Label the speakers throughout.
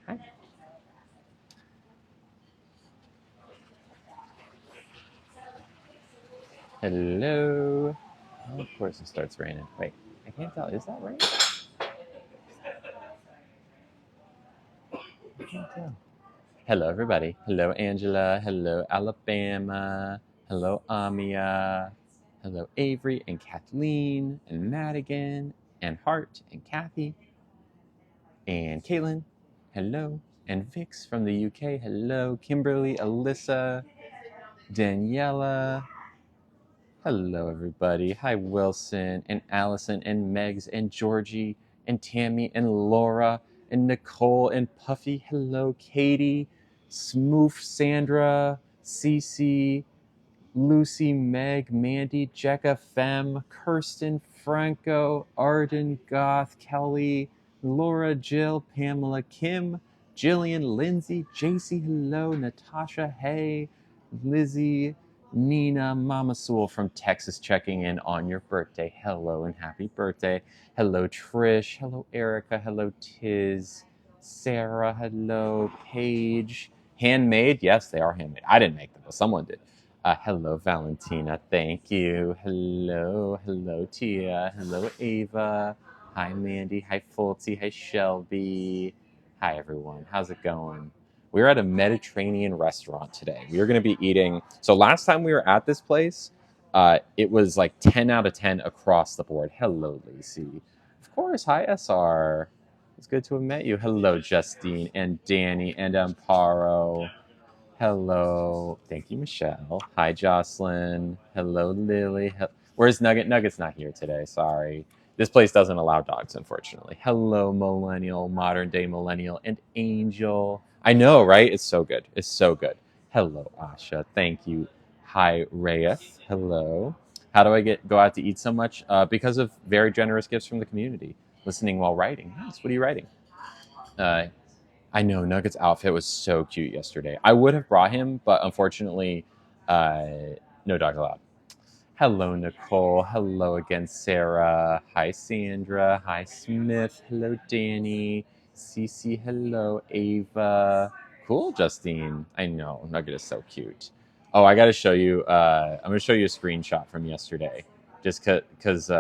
Speaker 1: Hi. Hello. Oh, of course it starts raining. Wait, I can't tell. Is that rain? I can't tell. Hello, everybody. Hello, Angela. Hello, Alabama. Hello, Amia. Hello, Avery and Kathleen and Madigan and Hart and Kathy and Caitlin. Hello. And Vix from the UK. Hello, Kimberly, Alyssa, Daniela. Hello, everybody. Hi, Wilson and Allison and Megs and Georgie and Tammy and Laura and Nicole and Puffy. Hello, Katie, Smoof, Sandra, Cece, Lucy, Meg, Mandy, Jecca, Fem, Kirsten, Franco, Arden, Goth, Kelly, Laura, Jill, Pamela, Kim, Jillian, Lindsay, JC, hello, Natasha, hey, Lizzie, Nina, Mama Sewell from Texas checking in on your birthday. Hello and happy birthday. Hello, Trish. Hello, Erica. Hello, Tiz. Sarah. Hello, Paige. Handmade? Yes, they are handmade. I didn't make them, but someone did. Hello, Valentina. Thank you. Hello, Tia. Hello, Ava. Hi, Mandy. Hi, Fulty. Hi, Shelby. Hi, everyone. How's it going? We're at a Mediterranean restaurant today. We are going to be eating. So last time we were at this place, it was like 10 out of 10 across the board. Hello, Lacey. Of course. Hi, SR. It's good to have met you. Hello, Justine and Danny and Amparo. Hello. Thank you, Michelle. Hi, Jocelyn. Hello, Lily. Where's Nugget? Nugget's not here today. Sorry. This place doesn't allow dogs, unfortunately. Hello, Millennial, modern day Millennial, and Angel. I know, right? It's so good. It's so good. Hello, Asha. Thank you. Hi, Reyes. Hello. How do I go out to eat so much? Because of very generous gifts from the community. Listening while writing. Nice. What are you writing? Uh, I know Nugget's outfit was so cute yesterday. I would have brought him, but unfortunately, uh, no dog allowed. Hello, Nicole. Hello again, Sarah. Hi, Sandra. Hi, Smith. Hello, Danny. Cece. Hello, Ava. Cool, Justine. I know Nugget is so cute. Oh, I got to show you. I'm going to show you a screenshot from yesterday, just because.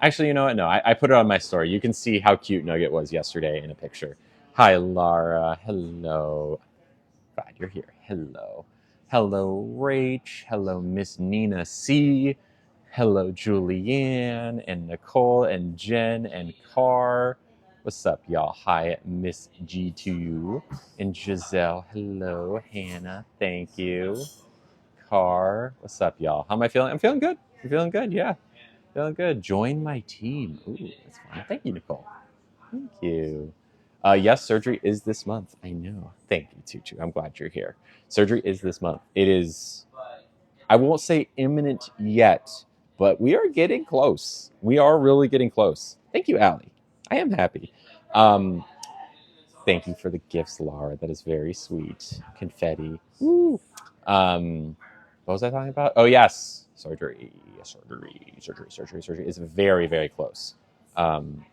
Speaker 1: Actually, you know what? No, I put it on my story. You can see how cute Nugget was yesterday in a picture. Hi, Lara. Hello. Glad you're here. Hello. Hello, Rach. Hello, Miss Nina C. Hello, Julianne and Nicole and Jen and Car. What's up, y'all? Hi, Miss G2 and Giselle. Hello, Hannah. Thank you. Car. What's up, y'all? How am I feeling? I'm feeling good. I'm feeling good. Yeah. Feeling good. Join my team. Ooh, that's fun. Thank you, Nicole. Thank you. Yes, surgery is this month. I know. Thank you, Tutu. I'm glad you're here. Surgery is this month. It is, I won't say imminent yet, but we are getting close. We are really getting close. Thank you, Allie. I am happy. Um, Thank you for the gifts, Laura. That is very sweet. Confetti. Woo. What was I talking about? Oh, yes. Surgery is very, very close. Um,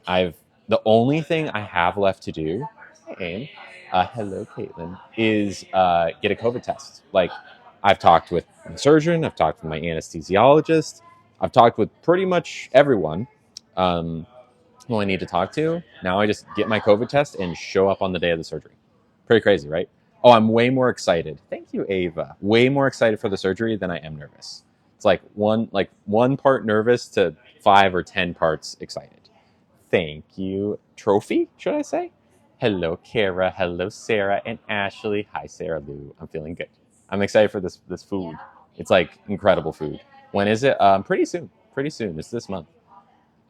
Speaker 1: I've the only thing I have left to do, hey, hello, Caitlin, is get a COVID test. Like, I've talked with the surgeon, I've talked with my anesthesiologist, I've talked with pretty much everyone. Who I need to talk to. Now I just get my COVID test and show up on the day of the surgery. Pretty crazy, right? Oh, I'm way more excited. Thank you, Ava. Way more excited for the surgery than I am nervous. It's like one part nervous to 5 or 10 parts excited. Thank you. Trophy, should I say? Hello, Kara. Hello, Sarah and Ashley. Hi, Sarah Lou. I'm feeling good. I'm excited for this food. It's like incredible food. When is it? Pretty soon. Pretty soon. It's this month.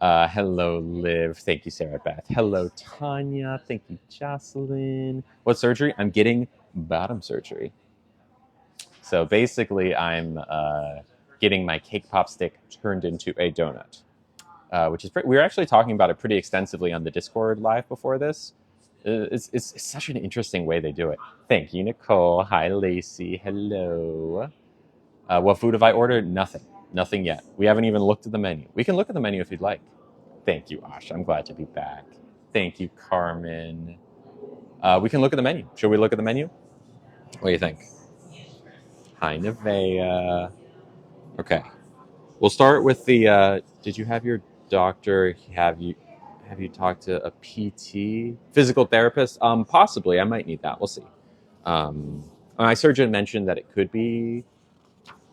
Speaker 1: Hello, Liv. Thank you, Sarah Beth. Hello, Tanya. Thank you, Jocelyn. What surgery? I'm getting bottom surgery. So basically, I'm getting my cake pop stick turned into a donut, which is we were actually talking about it pretty extensively on the Discord live before this. It's such an interesting way they do it. Thank you, Nicole. Hi, Lacey. Hello. What food have I ordered? Nothing. Nothing yet. We haven't even looked at the menu. We can look at the menu if you'd like. Thank you, Ash. I'm glad to be back. Thank you, Carmen. We can look at the menu. Should we look at the menu? What do you think? Hi, Nevaeh. Okay. We'll start with the. Did you have your doctor? Have you talked to a PT, physical therapist? Possibly. I might need that. We'll see. My surgeon mentioned that it could be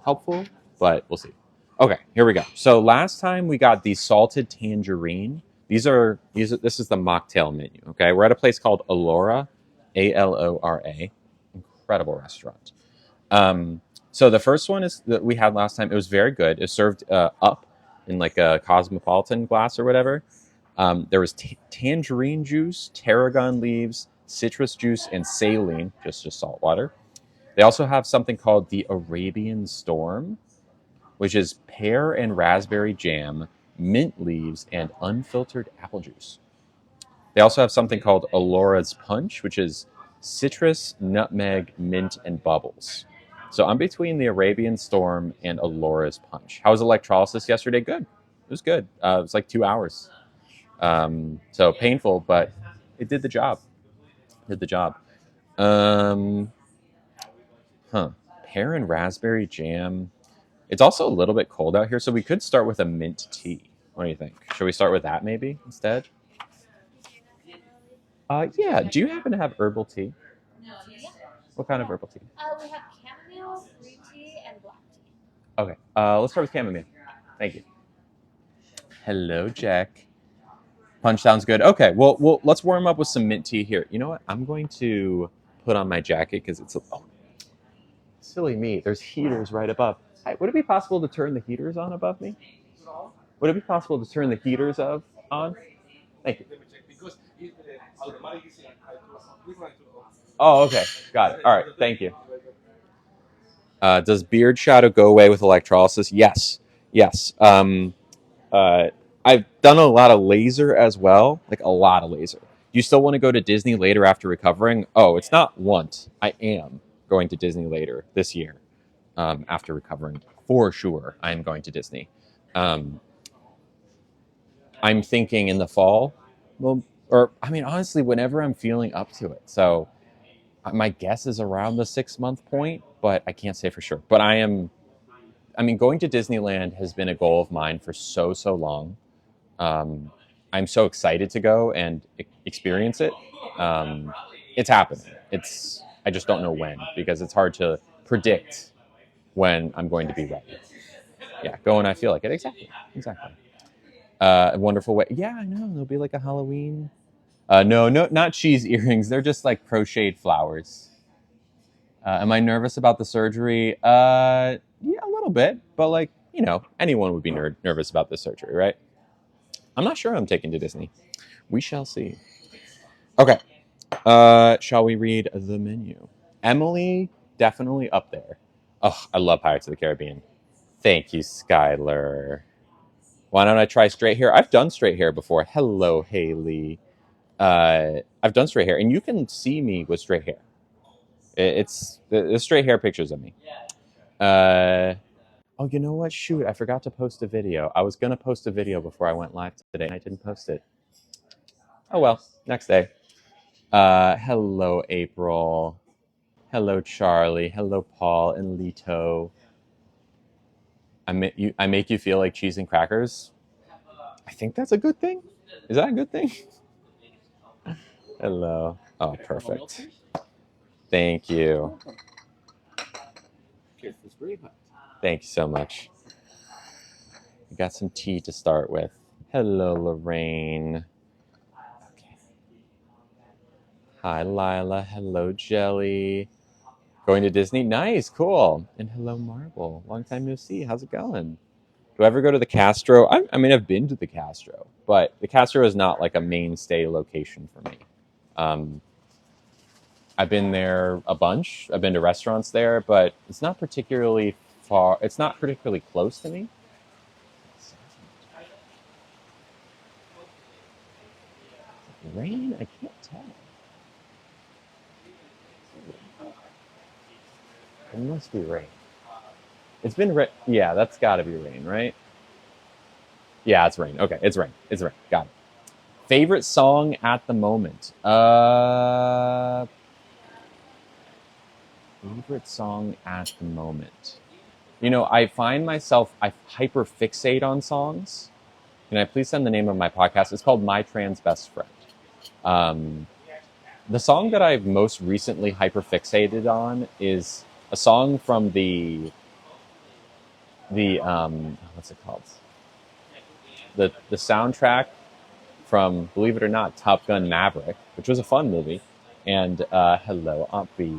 Speaker 1: helpful, but we'll see. Okay, here we go. So last time we got the salted tangerine. This is the mocktail menu. Okay, we're at a place called Alora, Alora. Incredible restaurant. So the first one is that we had last time. It was very good. It was served up in like a cosmopolitan glass or whatever. There was tangerine juice, tarragon leaves, citrus juice, and saline, just salt water. They also have something called the Arabian Storm, which is pear and raspberry jam, mint leaves, and unfiltered apple juice. They also have something called Alora's Punch, which is citrus, nutmeg, mint, and bubbles. So I'm between the Arabian Storm and Alora's Punch. How was electrolysis yesterday? Good. It was good. It was like 2 hours. So painful, but it did the job. Did the job. Pear and raspberry jam. It's also a little bit cold out here, so we could start with a mint tea. What do you think? Should we start with that maybe instead? Yeah. Do you happen to have herbal tea? What kind of herbal tea?
Speaker 2: We have chamomile, green tea, and black tea.
Speaker 1: Okay. Let's start with chamomile. Thank you. Hello, Jack. Punch sounds good. Okay. Well, let's warm up with some mint tea here. You know what? I'm going to put on my jacket because it's silly me. There's heaters right above. Hi, would it be possible to turn the heaters on above me? Would it be possible to turn the heaters on? Thank you. Oh, okay. Got it. All right. Thank you. Does beard shadow go away with electrolysis? Yes. Yes. I've done a lot of laser as well, like a lot of laser. You still want to go to Disney later after recovering? Oh, it's not want. I am going to Disney later this year after recovering. For sure, I am going to Disney. I'm thinking in the fall. Well, or I mean, honestly, whenever I'm feeling up to it. So my guess is around the 6 month point, but I can't say for sure. But I mean, going to Disneyland has been a goal of mine for so long. I'm so excited to go and experience it. It's happening. I just don't know when because it's hard to predict when I'm going to be ready. Yeah, go when I feel like it. Exactly. A wonderful way. Yeah, I know. There'll be like a Halloween. No, not cheese earrings. They're just like crocheted flowers. Am I nervous about the surgery? Yeah, a little bit, but like anyone would be nervous about the surgery, right? I'm not sure I'm taking to Disney. We shall see. Okay. Shall we read the menu? Emily, definitely up there. Oh, I love Pirates of the Caribbean. Thank you, Skylar. Why don't I try straight hair? I've done straight hair before. Hello, Haley. I've done straight hair, and you can see me with straight hair. It's the straight hair pictures of me. Oh, you know what? Shoot, I forgot to post a video. I was going to post a video before I went live today, and I didn't post it. Oh, well, next day. Hello, April. Hello, Charlie. Hello, Paul and Lito. I make you feel like cheese and crackers. I think that's a good thing. Is that a good thing? Hello. Oh, perfect. Thank you. Thank you so much. We got some tea to start with. Hello, Lorraine. Okay. Hi, Lila. Hello, Jelly. Going to Disney? Nice, cool. And hello, Marble. Long time no see. How's it going? Do I ever go to the Castro? I mean, I've been to the Castro, but the Castro is not like a mainstay location for me. I've been there a bunch. I've been to restaurants there, but it's not particularly far. It's not particularly close to me. Rain? I can't tell. It must be rain. It's been yeah, that's got to be rain, right? Yeah, it's rain. Okay, it's rain. Got it. Favorite song at the moment? Favorite song at the moment. You know, I find myself, I hyper fixate on songs. Can I please send the name of my podcast? It's called My Trans Best Friend. Um, the song that I've most recently hyper fixated on is a song from the what's it called? The soundtrack from, believe it or not, Top Gun Maverick, which was a fun movie. And hello, Aunt B.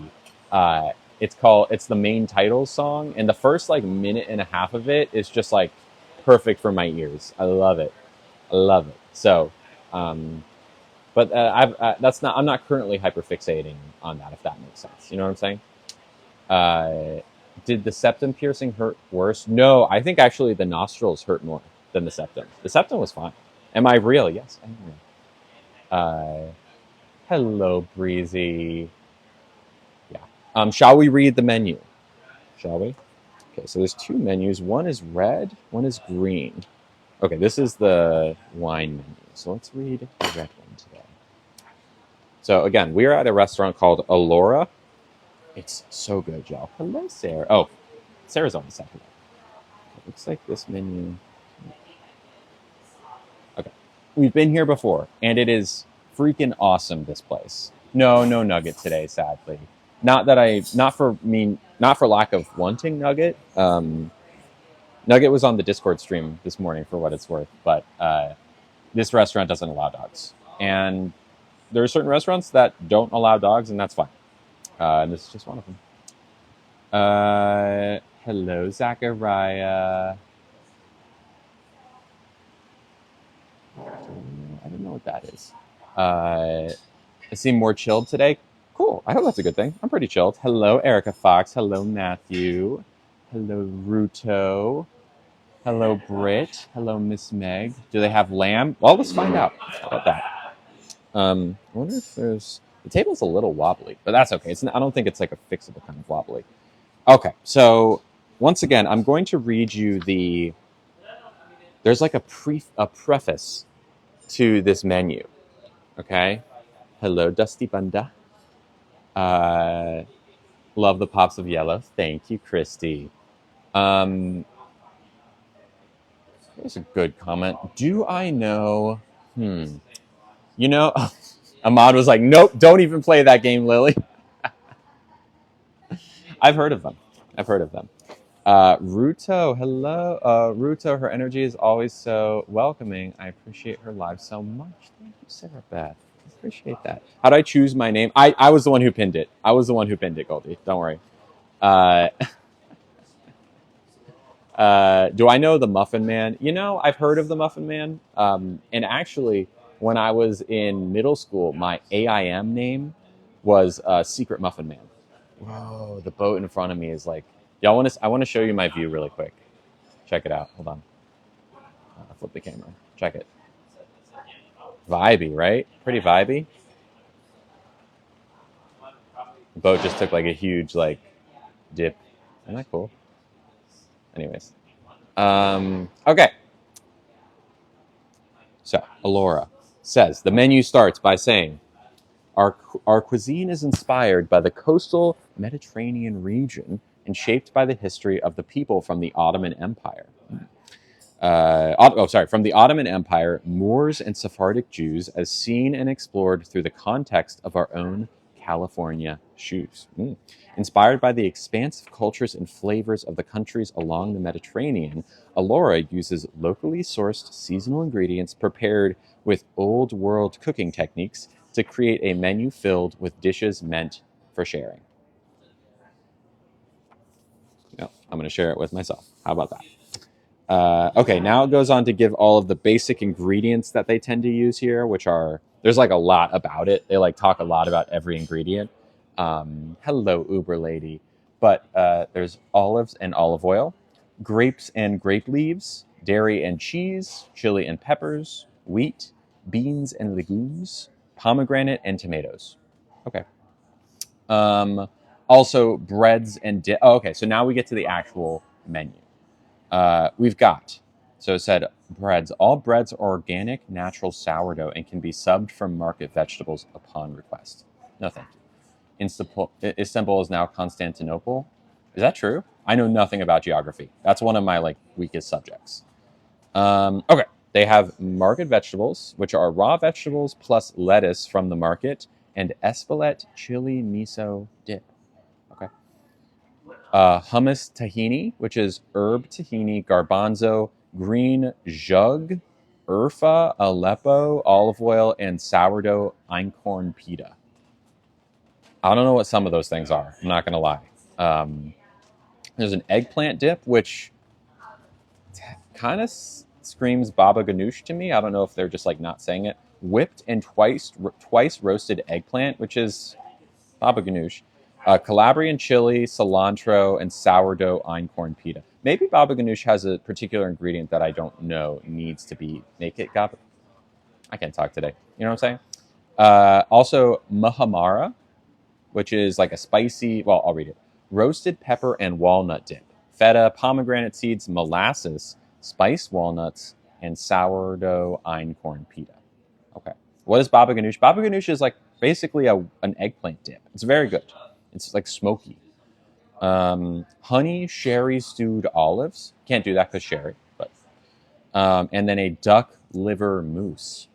Speaker 1: It's the main title song, and the first like minute and a half of it is just like perfect for my ears. I love it. I love it. So, um, but I'm not currently hyperfixating on that. If that makes sense, you know what I'm saying? Uh, did the septum piercing hurt worse? No, I think actually the nostrils hurt more than the septum. The septum was fine. Am I real? Yes, I'm real. Hello, Breezy. Yeah. Shall we read the menu? Shall we? Okay, so there's two menus. One is red, one is green. Okay, this is the wine menu. So let's read the red one today. So again, we're at a restaurant called Alora. It's so good, y'all. Hello, Sarah. Oh, Sarah's on the second one. It looks like this menu. Okay. We've been here before, and it is freaking awesome, this place. No nugget today, sadly. Not for lack of wanting nugget. Nugget was on the Discord stream this morning for what it's worth, but this restaurant doesn't allow dogs. And there are certain restaurants that don't allow dogs, and that's fine. And this is just one of them. Hello, Zachariah. I don't know what that is. I seem more chilled today. Cool. I hope that's a good thing. I'm pretty chilled. Hello, Erica Fox. Hello, Matthew. Hello, Ruto. Hello, Britt. Hello, Miss Meg. Do they have lamb? Well, let's find out. How about that? I wonder if there's... The table's a little wobbly, but that's okay. I don't think it's like a fixable kind of wobbly. Okay, so once again, I'm going to read you there's like a preface to this menu. Okay. Hello, Dusty Bunda. Love the pops of yellow. Thank you, Christy. Here's a good comment. Do I know? You know, Ahmad was like, nope, don't even play that game, Lily. I've heard of them. Ruto, hello. Ruto, her energy is always so welcoming. I appreciate her live so much. Thank you, Sarah Beth. I appreciate that. How do I choose my name? I was the one who pinned it. Goldie. Don't worry. Do I know the Muffin Man? You know, I've heard of the Muffin Man. And actually, when I was in middle school, my AIM name was Secret Muffin Man. Whoa, the boat in front of me is like... I want to show you my view really quick. Check it out. Hold on. I'll flip the camera. Check it. Vibey, right? Pretty vibey. The boat just took like a huge like dip. Isn't that cool? Anyways. Okay. So, Alora says, the menu starts by saying, our cuisine is inspired by the coastal Mediterranean region and shaped by the history of the people from the Ottoman Empire. From the Ottoman Empire, Moors and Sephardic Jews, as seen and explored through the context of our own California shoes. Inspired by the expansive cultures and flavors of the countries along the Mediterranean, Alora uses locally sourced seasonal ingredients prepared with old world cooking techniques to create a menu filled with dishes meant for sharing. No, I'm going to share it with myself. How about that? Okay, now it goes on to give all of the basic ingredients that they tend to use here, which are... There's like a lot about it. They like talk a lot about every ingredient. Hello, Uber lady. But there's olives and olive oil, grapes and grape leaves, dairy and cheese, chili and peppers, wheat, beans and legumes, pomegranate and tomatoes. Okay. Also breads and okay, so now we get to the actual menu. We've got, so it said breads. All breads are organic, natural sourdough and can be subbed from market vegetables upon request. No, thank you. Istanbul is now Constantinople. Is that true? I know nothing about geography. That's one of my like weakest subjects. Okay, they have market vegetables, which are raw vegetables plus lettuce from the market, and espelette chili miso dip. Okay. Hummus tahini, which is herb tahini, garbanzo, green jug, urfa, Aleppo, olive oil, and sourdough einkorn pita. I don't know what some of those things are. I'm not going to lie. There's an eggplant dip, which kind of screams baba ganoush to me. I don't know if they're just like not saying it. Whipped and twice roasted eggplant, which is baba ganoush. Calabrian chili, cilantro, and sourdough einkorn pita. Maybe baba ganoush has a particular ingredient that I don't know needs to be make it gaba. I can't talk today. You know what I'm saying? Also, mahamara, which is like a spicy. Well, I'll read it. Roasted pepper and walnut dip, feta, pomegranate seeds, molasses, spiced walnuts, and sourdough einkorn pita. Okay. What is baba ganoush? Baba ganoush is like basically an eggplant dip. It's very good. It's like smoky. Honey sherry stewed olives. Can't do that because sherry. But and then a duck liver mousse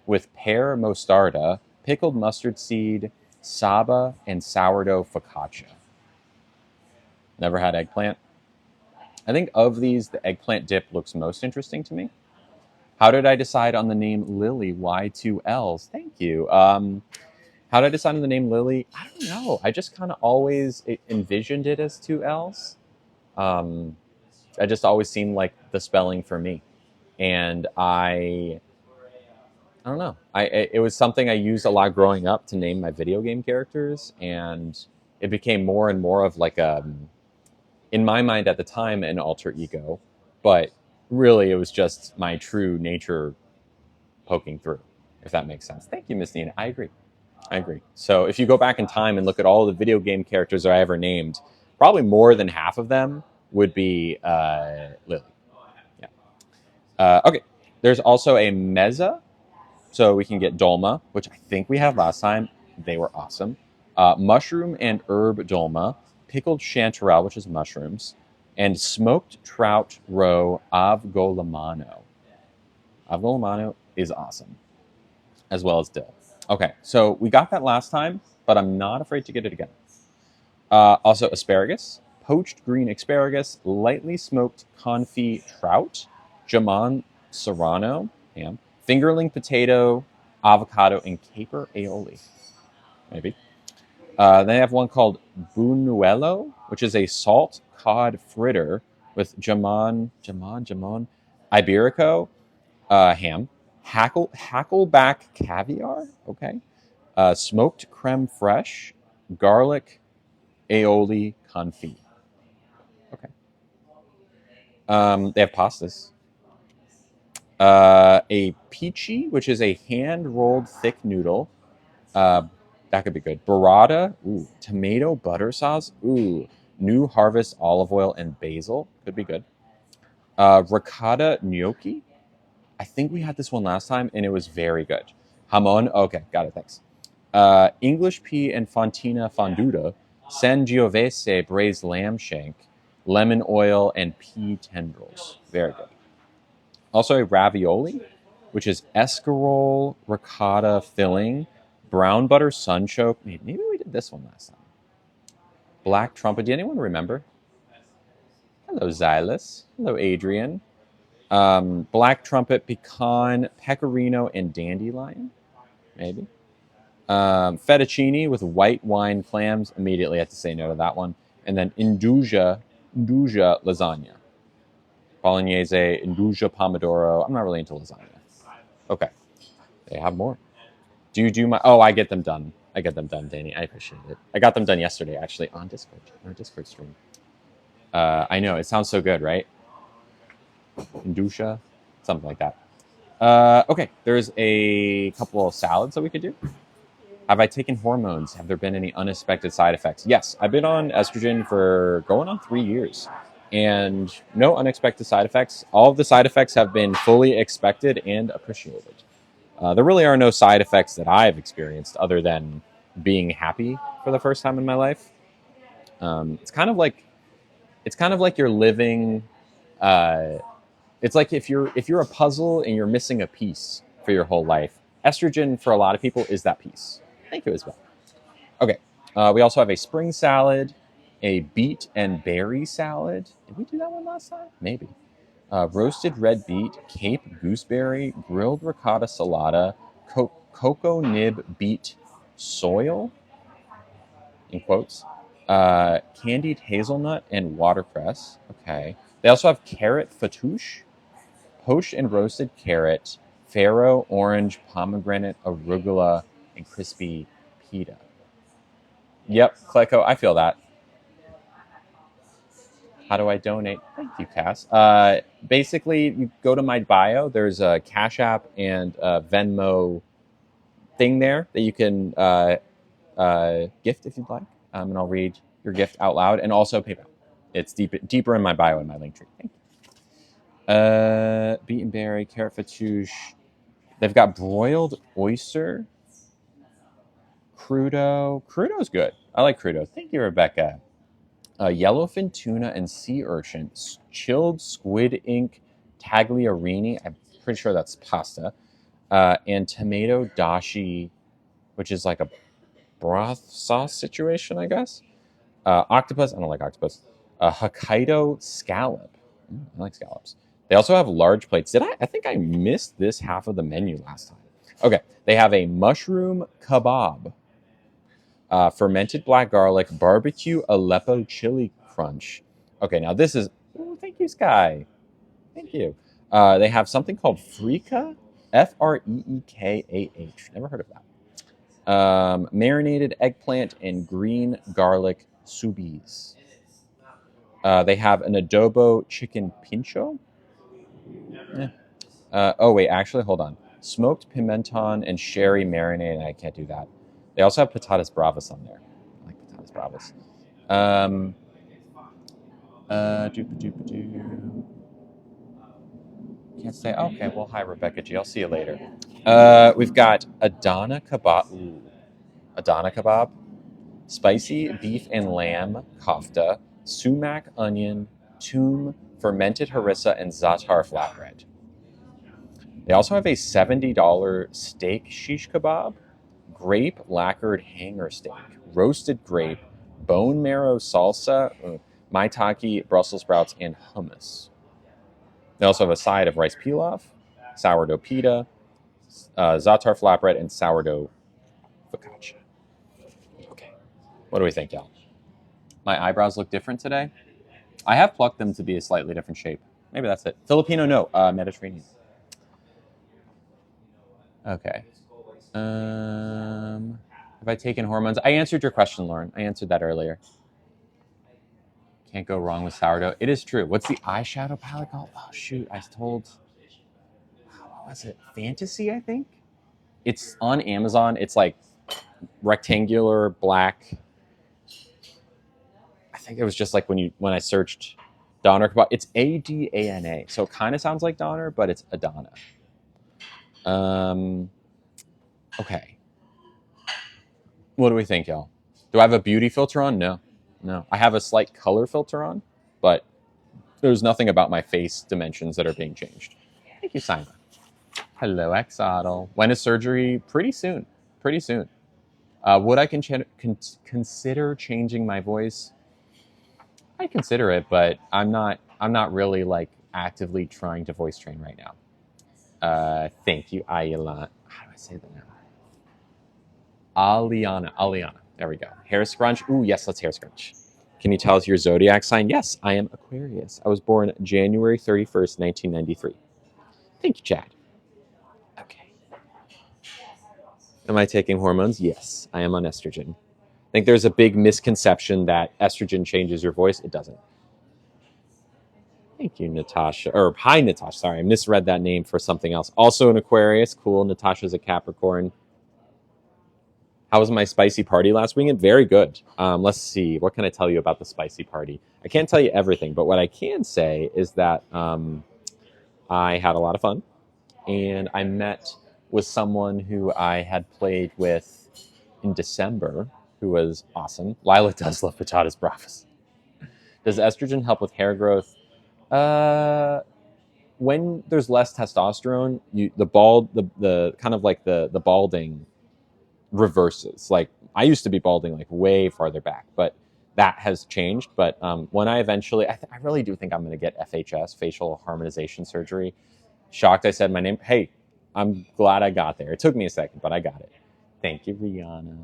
Speaker 1: with pear mostarda, pickled mustard seed, saba, and sourdough focaccia. Never had eggplant. I think of these, the eggplant dip looks most interesting to me. How did I decide on the name Lily? Why two L's? Thank you. How did I decide on the name Lily? I don't know. I just kind of always envisioned it as two L's. I just always seemed like the spelling for me. And I don't know. It was something I used a lot growing up to name my video game characters. And it became more and more of like in my mind at the time, an alter ego. But really, it was just my true nature poking through, if that makes sense. Thank you, Miss Nina. I agree. So if you go back in time and look at all the video game characters I ever named, probably more than half of them would be Lily. Yeah. Okay. There's also a mezza, so we can get dolma, which I think we had last time. They were awesome. Mushroom and herb dolma, pickled chanterelle, which is mushrooms, and smoked trout roe avgolemono. Avgolemono is awesome, as well as dill. Okay, so we got that last time, but I'm not afraid to get it again. Also, asparagus, poached green asparagus, lightly smoked confit trout, jamon serrano, ham, fingerling potato, avocado, and caper aioli. Maybe. They have one called buñuelo, which is a salt cod fritter with jamon iberico, ham, hackleback caviar, okay, smoked creme fraiche, garlic aioli confit. Okay. They have pastas. A peachy, which is a hand-rolled thick noodle. That could be good. Burrata, ooh, tomato butter sauce, ooh, New Harvest olive oil and basil, could be good. Ricotta gnocchi, I think we had this one last time, and it was very good. Hamon, okay, got it, thanks. English pea and fontina fonduta, Sangiovese braised lamb shank, lemon oil, and pea tendrils. Very good. Also a ravioli, which is escarole ricotta filling, brown butter sunchoke. Maybe we did this one last time. Black trumpet. Did anyone remember? Hello, Xylus. Hello, Adrian. Black trumpet, pecan, pecorino, and dandelion. Maybe. Fettuccine with white wine clams. Immediately had to say no to that one. And then induja lasagna. Bolognese, induja pomodoro. I'm not really into lasagna. Okay. They have more. Do you do my... Oh, I get them done. Danny. I appreciate it. I got them done yesterday, actually, on Discord. On our Discord stream. I know. It sounds so good, right? Indusha? Something like that. Okay. There's a couple of salads that we could do. Have I taken hormones? Have there been any unexpected side effects? Yes. I've been on estrogen for going on 3 years. and no unexpected side effects. All of the side effects have been fully expected and appreciated. There really are no side effects that I've experienced other than being happy for the first time in my life. It's kind of like you're living. It's like if you're a puzzle and you're missing a piece for your whole life. Estrogen for a lot of people is that piece. Thank you as well. Okay. We also have a spring salad, a beet and berry salad. Did we do that one last time? Maybe. Roasted red beet, Cape gooseberry, grilled ricotta salata, cocoa nib beet soil, in quotes, candied hazelnut and watercress. Okay. They also have carrot fatouche, poached and roasted carrot, farro, orange, pomegranate, arugula, and crispy pita. Yep, Cleco, I feel that. How do I donate? Thank you, Cass. Basically, you go to my bio. There's a Cash App and a Venmo thing there that you can gift if you'd like, and I'll read your gift out loud, and also PayPal. It's deeper in my bio in my link tree. Thank you. Beet and berry, carrot fatouche. They've got broiled oyster, crudo. Crudo's good. I like crudo. Thank you, Rebecca. Yellowfin tuna and sea urchin, chilled squid ink tagliarini. I'm pretty sure that's pasta. And tomato dashi, which is like a broth sauce situation, I guess. Octopus. I don't like octopus. Hokkaido scallop. I like scallops. They also have large plates. I think I missed this half of the menu last time. Okay. They have a mushroom kebab. Fermented black garlic, barbecue Aleppo chili crunch. Okay, now this is. Oh, thank you, Sky. Thank you. They have something called Freekah, Freekah. Never heard of that. Marinated eggplant and green garlic subis. They have an adobo chicken pincho. Oh, wait, actually, hold on. Smoked pimenton and sherry marinade. I can't do that. They also have patatas bravas on there. I like patatas bravas. Can't say. Okay, well, hi, Rebecca G. I'll see you later. We've got Adana kebab. Ooh. Adana kebab. Spicy beef and lamb kofta. Sumac onion, toom, fermented harissa, and za'atar flatbread. They also have a $70 steak shish kebab, grape lacquered hanger steak, roasted grape, bone marrow salsa, maitake, Brussels sprouts, and hummus. They also have a side of rice pilaf, sourdough pita, za'atar flatbread, and sourdough focaccia. Okay, what do we think, y'all? My eyebrows look different today. I have plucked them to be a slightly different shape. Maybe that's it. Filipino, no. Mediterranean. Okay. Have I taken hormones? I answered your question, Lauren. I answered that earlier. Can't go wrong with sourdough. It is true. What's the eyeshadow palette called? Oh, shoot. I told... What was it? Fantasy, I think? It's on Amazon. It's like rectangular black. I think it was just like when I searched Donner. It's Adana. So it kind of sounds like Donner, but it's Adana. Okay. What do we think, y'all? Do I have a beauty filter on? No. I have a slight color filter on, but there's nothing about my face dimensions that are being changed. Thank you, Simon. Hello, Exodal. When is surgery? Pretty soon. Would I consider changing my voice? I consider it, but I'm not really like actively trying to voice train right now. Thank you, Ayala. How do I say that now? Aliana. There we go. Hair scrunch. Ooh, yes, let's hair scrunch. Can you tell us your zodiac sign? Yes, I am Aquarius. I was born January 31st, 1993. Thank you, Chad. Okay. Am I taking hormones? Yes, I am on estrogen. I think there's a big misconception that estrogen changes your voice. It doesn't. Thank you, Natasha. Or, hi, Natasha. Sorry, I misread that name for something else. Also an Aquarius. Cool. Natasha's a Capricorn. How was my spicy party last weekend? Very good. Let's see. What can I tell you about the spicy party? I can't tell you everything, but what I can say is that I had a lot of fun, and I met with someone who I had played with in December, who was awesome. Lila does love patatas bravas. Does estrogen help with hair growth? Uh, when there's less testosterone, the kind of like the balding reverses. Like I used to be balding like way farther back, but that has changed. But when I eventually, I really do think I'm going to get FHS, facial harmonization surgery. Shocked I said my name. Hey, I'm glad I got there. It took me a second, but I got it. Thank you, Rihanna.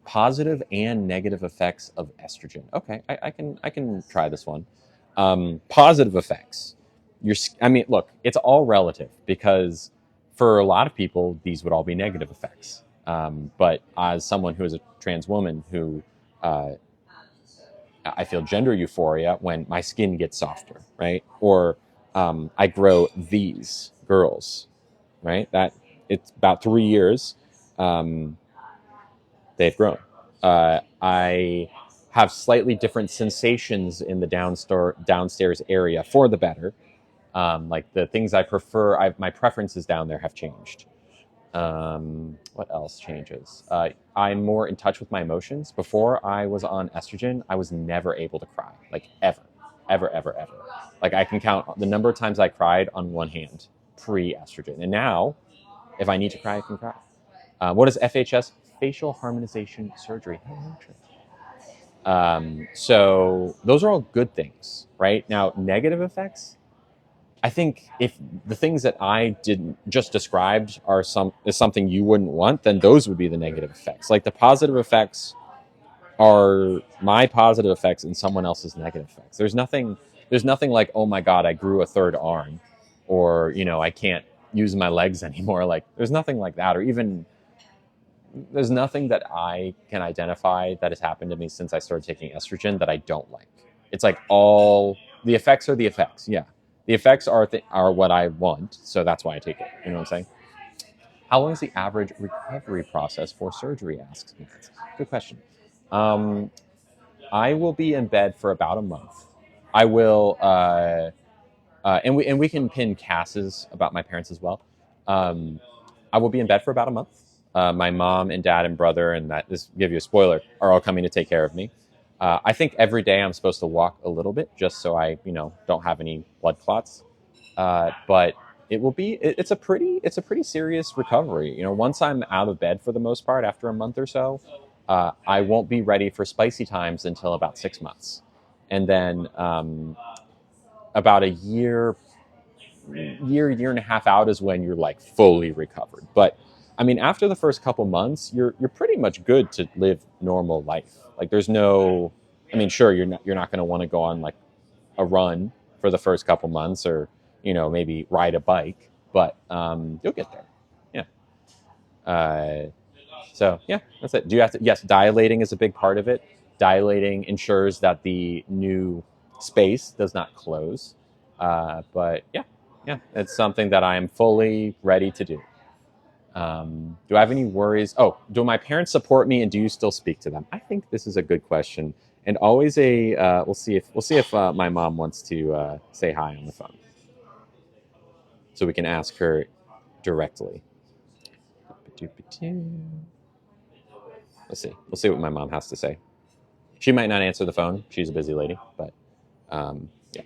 Speaker 1: Positive and negative effects of estrogen. Okay, I can try this one. Positive effects. I mean, look, it's all relative because for a lot of people these would all be negative effects. But as someone who is a trans woman who uh, I feel gender euphoria when my skin gets softer, right? Or I grow these girls, right? That it's about 3 years. Um, they've grown. I have slightly different sensations in the downstairs area for the better. Like the things I prefer, my preferences down there have changed. What else changes? I'm more in touch with my emotions. Before I was on estrogen, I was never able to cry, like ever, ever, ever, ever. Like I can count the number of times I cried on one hand pre-estrogen, and now if I need to cry, I can cry. What is FHS? Facial harmonization surgery. So those are all good things, right? Now, negative effects. I think if the things that I didn't just described is something you wouldn't want, then those would be the negative effects. Like the positive effects are my positive effects and someone else's negative effects. There's nothing like, oh my God, I grew a third arm, or I can't use my legs anymore. Like there's nothing like that, or even there's nothing that I can identify that has happened to me since I started taking estrogen that I don't like. It's like all the effects are the effects. Yeah, the effects are what I want, so that's why I take it. You know what I'm saying? How long is the average recovery process for surgery? Asks Matt. Good question. Um, I will be in bed for about a month. I will, and we can pin Cass's about my parents as well. Um, I will be in bed for about a month. My mom and dad and brother, and that this give you a spoiler, are all coming to take care of me. I think every day I'm supposed to walk a little bit just so I, don't have any blood clots. But it's a pretty serious recovery. Once I'm out of bed for the most part after a month or so, I won't be ready for spicy times until about 6 months, and then about a year and a half out is when you're like fully recovered. But I mean, after the first couple months, you're pretty much good to live normal life. Like there's no, I mean, sure you're not going to want to go on like a run for the first couple months, or maybe ride a bike, but you'll get there. Yeah. So yeah, that's it. Do you have to? Yes, dilating is a big part of it. Dilating ensures that the new space does not close. But yeah, it's something that I am fully ready to do. Do I have any worries? Oh, do my parents support me, and do you still speak to them? I think this is a good question, and always we'll see if my mom wants to say hi on the phone, so we can ask her directly. Let's see. We'll see what my mom has to say. She might not answer the phone. She's a busy lady, but yeah.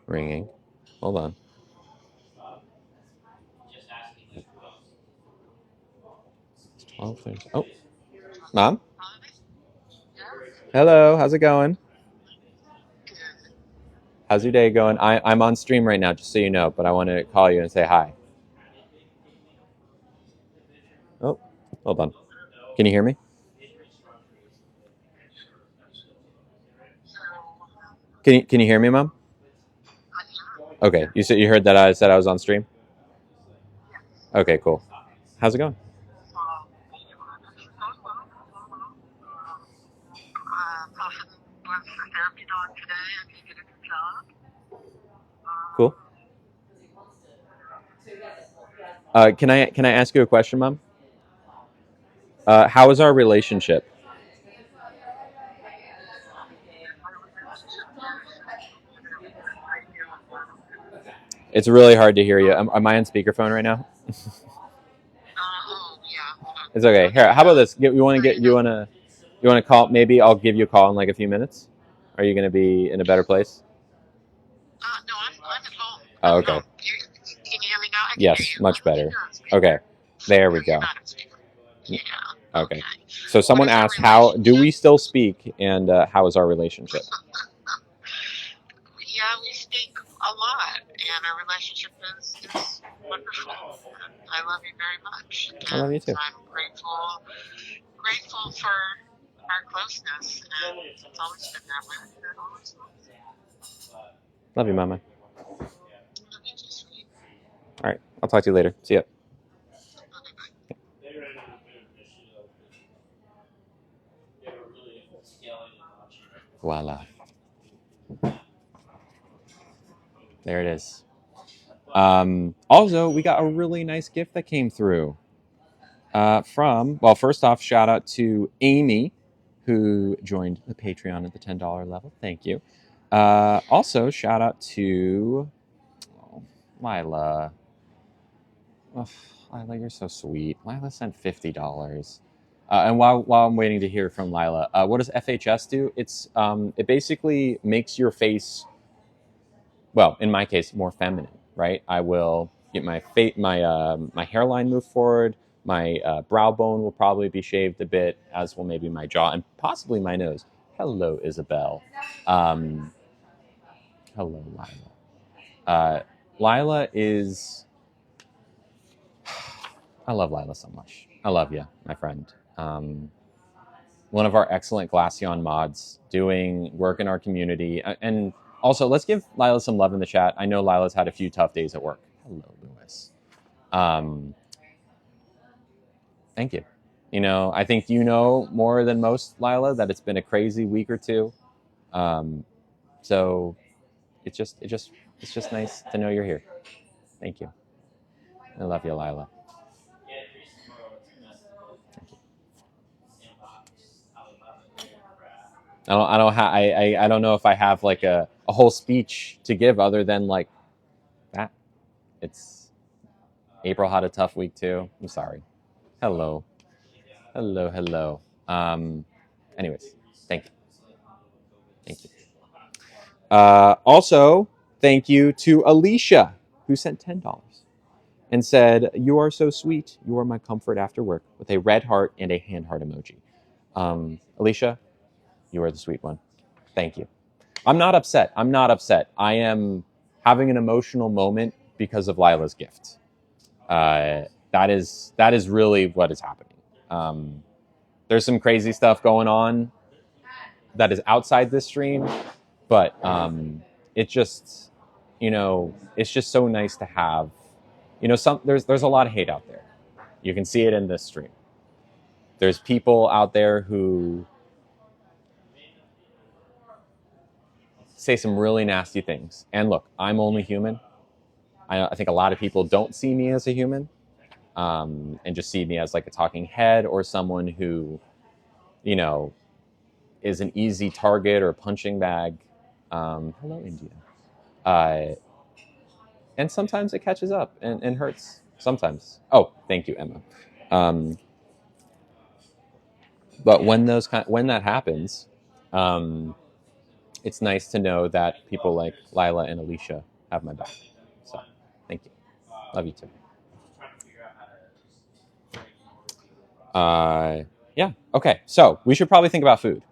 Speaker 1: Ringing. Hold on. 12:30. Oh, mom. Hello. How's it going? How's your day going? I'm on stream right now, just so you know, but I wanted to call you and say hi. Oh, hold on. Can you hear me? Can you hear me, mom? Okay. You heard that I said I was on stream? Okay, cool. How's it going? Can I ask you a question, Mom? How is our relationship? It's really hard to hear you. Am I on speakerphone right now? It's okay. Here, how about this? You want to call? Maybe I'll give you a call in like a few minutes. Are you going to be in a better place?
Speaker 3: No, I'm at home.
Speaker 1: Oh, okay.
Speaker 3: Can you hear me now? I can
Speaker 1: Yes,
Speaker 3: hear you.
Speaker 1: much better. Okay, there we go.
Speaker 3: You're not on speaker. Yeah.
Speaker 1: Okay. So
Speaker 3: What
Speaker 1: someone
Speaker 3: is our
Speaker 1: asked, how do we
Speaker 3: relationship?
Speaker 1: still speak, and how is our relationship?
Speaker 3: Yeah, we speak a lot, and our relationship is wonderful. And I love you very much,
Speaker 1: I love you
Speaker 3: and
Speaker 1: too.
Speaker 3: I'm grateful for our closeness, and it's always been that way. And it always will.
Speaker 1: Love you, Mama.
Speaker 3: Love you too, sweet.
Speaker 1: All right, I'll talk to you later. See ya.
Speaker 3: Okay, bye.
Speaker 1: Voila. There it is. Also, we got a really nice gift that came through well, first off, shout out to Amy, who joined the Patreon at the $10 level. Thank you. Also, shout out to Lila. Oh, Lila, you're so sweet. Lila sent $50. And while I'm waiting to hear from Lila, what does FHS do? It basically makes your face, well, in my case, more feminine, right? I will get my hairline move forward. My brow bone will probably be shaved a bit, as will maybe my jaw and possibly my nose. Hello, Isabel. Hello, Lila. Lila is. I love Lila so much. I love you, my friend. One of our excellent Glaceon mods doing work in our community. And also, let's give Lila some love in the chat. I know Lila's had a few tough days at work. Hello, Lewis. Thank you. I think you know more than most, Lila, that it's been a crazy week or two. So it's just nice to know you're here. Thank you. I love you, Lila. I don't know if I have like a whole speech to give other than like that. It's April had a tough week too. I'm sorry. Hello. Anyways, thank you. Thank you. Also, thank you to Alicia, who sent $10 and said, "You are so sweet. You are my comfort after work," with a red heart and a hand heart emoji. Alicia, you are the sweet one. Thank you. I'm not upset. I am having an emotional moment because of Lila's gift. That is really what is happening. There's some crazy stuff going on that is outside this stream, but it just, it's just so nice to have, there's a lot of hate out there. You can see it in this stream. There's people out there who say some really nasty things. And look, I'm only human. I think a lot of people don't see me as a human, and just see me as like a talking head or someone who, is an easy target or punching bag. Hello, India. And sometimes it catches up and hurts. Sometimes. Oh, thank you, Emma. But when that happens, it's nice to know that people like Lila and Alicia have my back. So, thank you. Love you too. Yeah. Okay. So we should probably think about food.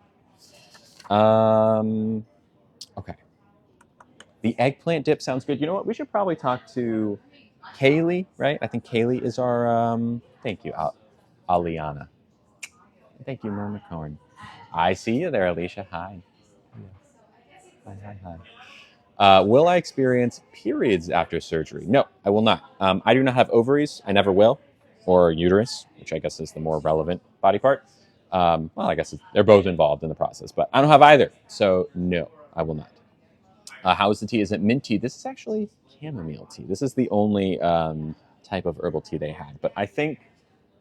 Speaker 1: Okay. The eggplant dip sounds good. You know what? We should probably talk to Kaylee, right? I think Kaylee is our. Thank you, Aliana. Thank you, Myrna Corn. I see you there, Alicia. Hi. Hi. Will I experience periods after surgery? No, I will not. I do not have ovaries. I never will. Or uterus, which I guess is the more relevant body part. Well, I guess they're both involved in the process, but I don't have either. So, no, I will not. How is the tea? Is it mint tea? This is actually chamomile tea. This is the only type of herbal tea they had. But I think,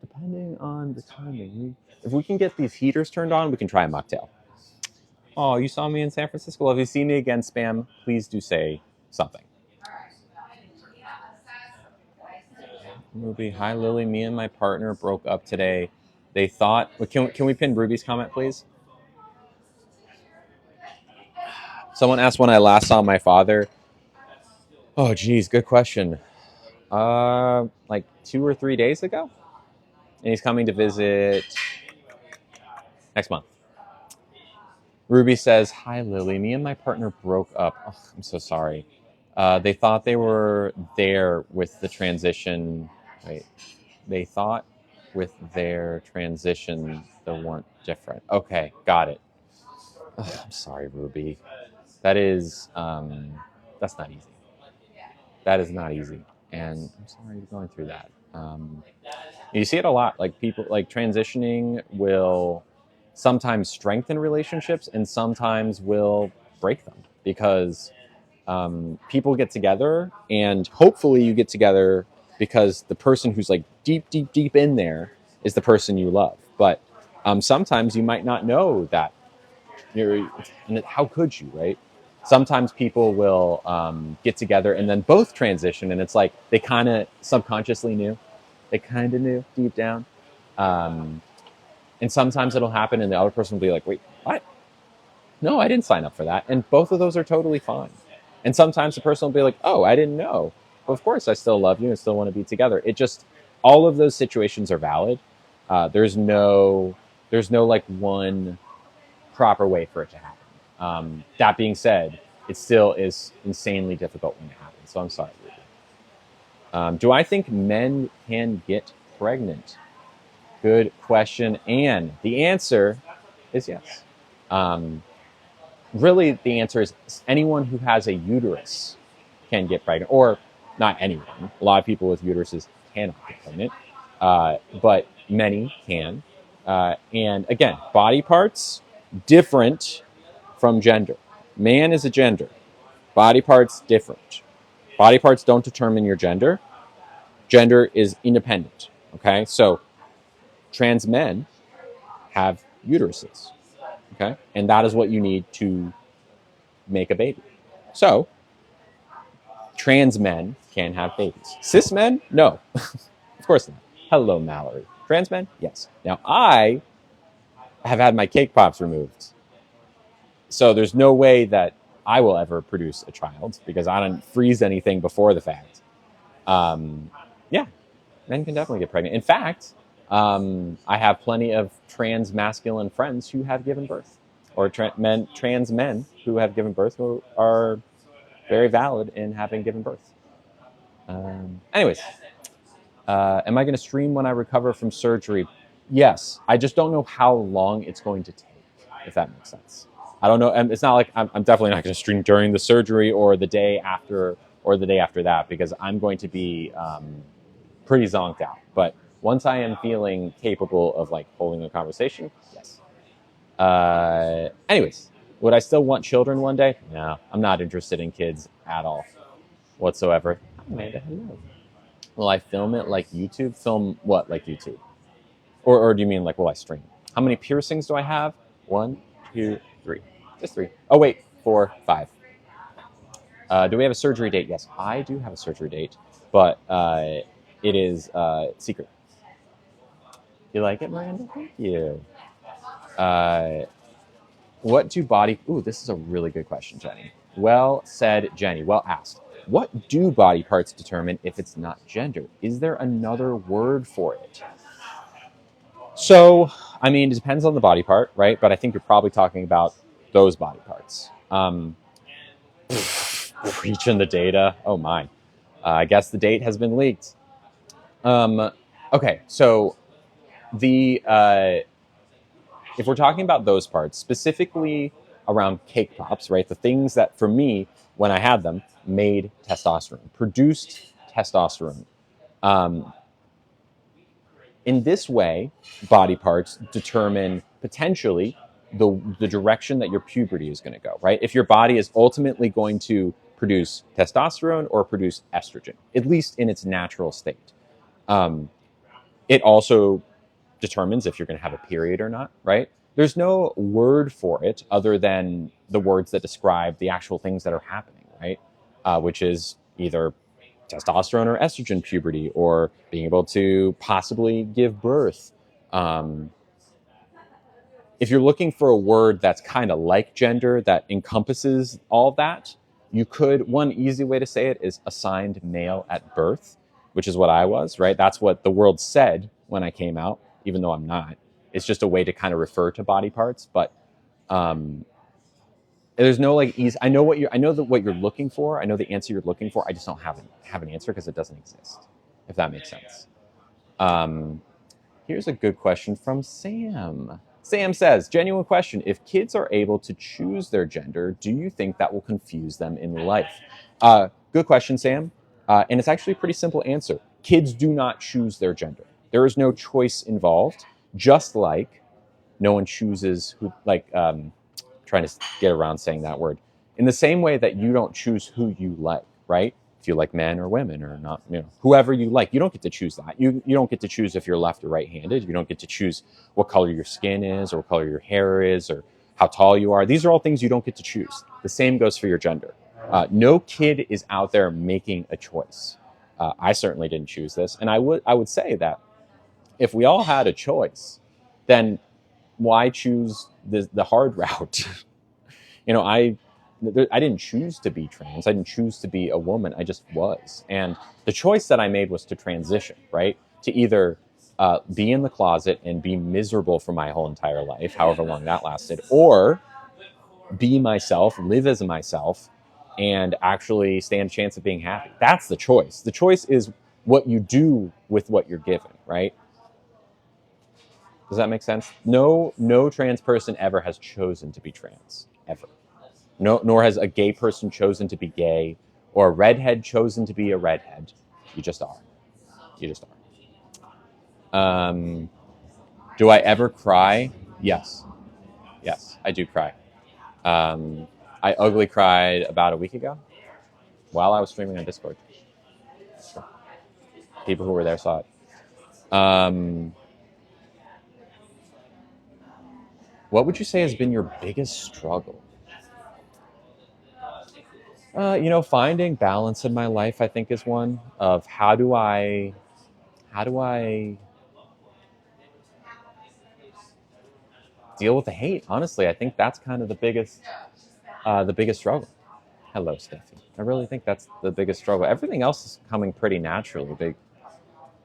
Speaker 1: depending on the timing, if we can get these heaters turned on, we can try a mocktail. Oh, you saw me in San Francisco. Well, if you see me again, Spam, please do say something. Ruby, hi Lily. Me and my partner broke up today. They thought. Can we pin Ruby's comment, please? Someone asked when I last saw my father. Oh, geez, good question. Like 2 or 3 days ago, and he's coming to visit next month. Ruby says, "Hi Lily. Me and my partner broke up. Oh, I'm so sorry. They thought they were there with the transition. Wait, they thought with their transition they weren't different. Okay, got it. Ugh, I'm sorry, Ruby. That is that's not easy. That is not easy, and I'm sorry you're going through that. You see it a lot. Like people like transitioning will sometimes strengthen relationships and sometimes will break them because people get together, and hopefully you get together because the person who's like deep, deep, deep in there is the person you love. But sometimes you might not know that. And how could you, right? Sometimes people will get together and then both transition, and it's like they kind of subconsciously knew. They kind of knew deep down. And sometimes it'll happen, and the other person will be like, wait, what? No, I didn't sign up for that. And both of those are totally fine. And sometimes the person will be like, oh, I didn't know. Well, of course, I still love you and still want to be together. It just, all of those situations are valid. There's no like one proper way for it to happen. That being said, it still is insanely difficult when it happens. So I'm sorry, Ruby. Do I think men can get pregnant? Good question. And the answer is yes. Really, the answer is anyone who has a uterus can get pregnant, or not anyone. A lot of people with uteruses cannot get pregnant, but many can. And again, body parts, different from gender. Man is a gender. Body parts, different. Body parts don't determine your gender. Gender is independent. Okay, so trans men have uteruses. Okay, and that is what you need to make a baby. So, trans men can have babies. Cis men, no, of course not. Hello, Mallory. Trans men, yes. Now, I have had my cake pops removed, so there's no way that I will ever produce a child because I don't freeze anything before the fact. Yeah, men can definitely get pregnant. In fact, I have plenty of trans masculine friends who have given birth, or trans men who have given birth who are very valid in having given birth. Anyways, am I going to stream when I recover from surgery? Yes. I just don't know how long it's going to take, if that makes sense. I don't know. And it's not like I'm definitely not going to stream during the surgery or the day after or the day after that because I'm going to be pretty zonked out. But once I am feeling capable of like holding a conversation, yes. Anyways, would I still want children one day? No, I'm not interested in kids at all whatsoever. Amanda, hello. Will I film it like YouTube? Film what like YouTube? Or do you mean like will I stream? How many piercings do I have? 1, 2, 3. Just 3. Oh, wait. 4, 5. Do we have a surgery date? Yes, I do have a surgery date, but it is secret. You like it, Miranda? Thank you. What do body... Ooh, this is a really good question, Jenny. Well said, Jenny. Well asked. What do body parts determine if it's not gender? Is there another word for it? So, I mean, it depends on the body part, right? But I think you're probably talking about those body parts. Reaching the data. Oh, my. I guess the date has been leaked. Okay, so the... if we're talking about those parts, specifically around cake pops, right? The things that, for me, when I had them, made testosterone, produced testosterone. In this way, body parts determine potentially the direction that your puberty is going to go, right? If your body is ultimately going to produce testosterone or produce estrogen, at least in its natural state. It also determines if you're going to have a period or not, right? There's no word for it other than the words that describe the actual things that are happening, right? Which is either testosterone or estrogen puberty, or being able to possibly give birth. If you're looking for a word that's kind of like gender that encompasses all that, you could, one easy way to say it is assigned male at birth, which is what I was, right? That's what the world said when I came out, even though I'm not. It's just a way to kind of refer to body parts, but there's no like easy. I know what you're looking for. I know the answer you're looking for. I just don't have an answer because it doesn't exist. If that makes sense. Here's a good question from Sam. Sam says, genuine question. If kids are able to choose their gender, do you think that will confuse them in life? Good question, Sam. And it's actually a pretty simple answer. Kids do not choose their gender. There is no choice involved, just like no one chooses who, trying to get around saying that word. In the same way that you don't choose who you like, right? If you like men or women or not, whoever you like, you don't get to choose that. You don't get to choose if you're left or right-handed. You don't get to choose what color your skin is or what color your hair is or how tall you are. These are all things you don't get to choose. The same goes for your gender. No kid is out there making a choice. I certainly didn't choose this. And I would say that if we all had a choice, then why choose the hard route? I didn't choose to be trans. I didn't choose to be a woman. I just was. And the choice that I made was to transition, right? To either be in the closet and be miserable for my whole entire life, however long that lasted, or be myself, live as myself, and actually stand a chance of being happy. That's the choice. The choice is what you do with what you're given, right? Does that make sense? No trans person ever has chosen to be trans, ever. No, nor has a gay person chosen to be gay, or a redhead chosen to be a redhead. You just are. You just are. Do I ever cry? Yes. Yes, I do cry. I ugly cried about a week ago while I was streaming on Discord. Sure. People who were there saw it. What would you say has been your biggest struggle? Finding balance in my life, I think, is one of how do I deal with the hate? Honestly, I think that's kind of the biggest struggle. Hello, Steffi. I really think that's the biggest struggle. Everything else is coming pretty naturally.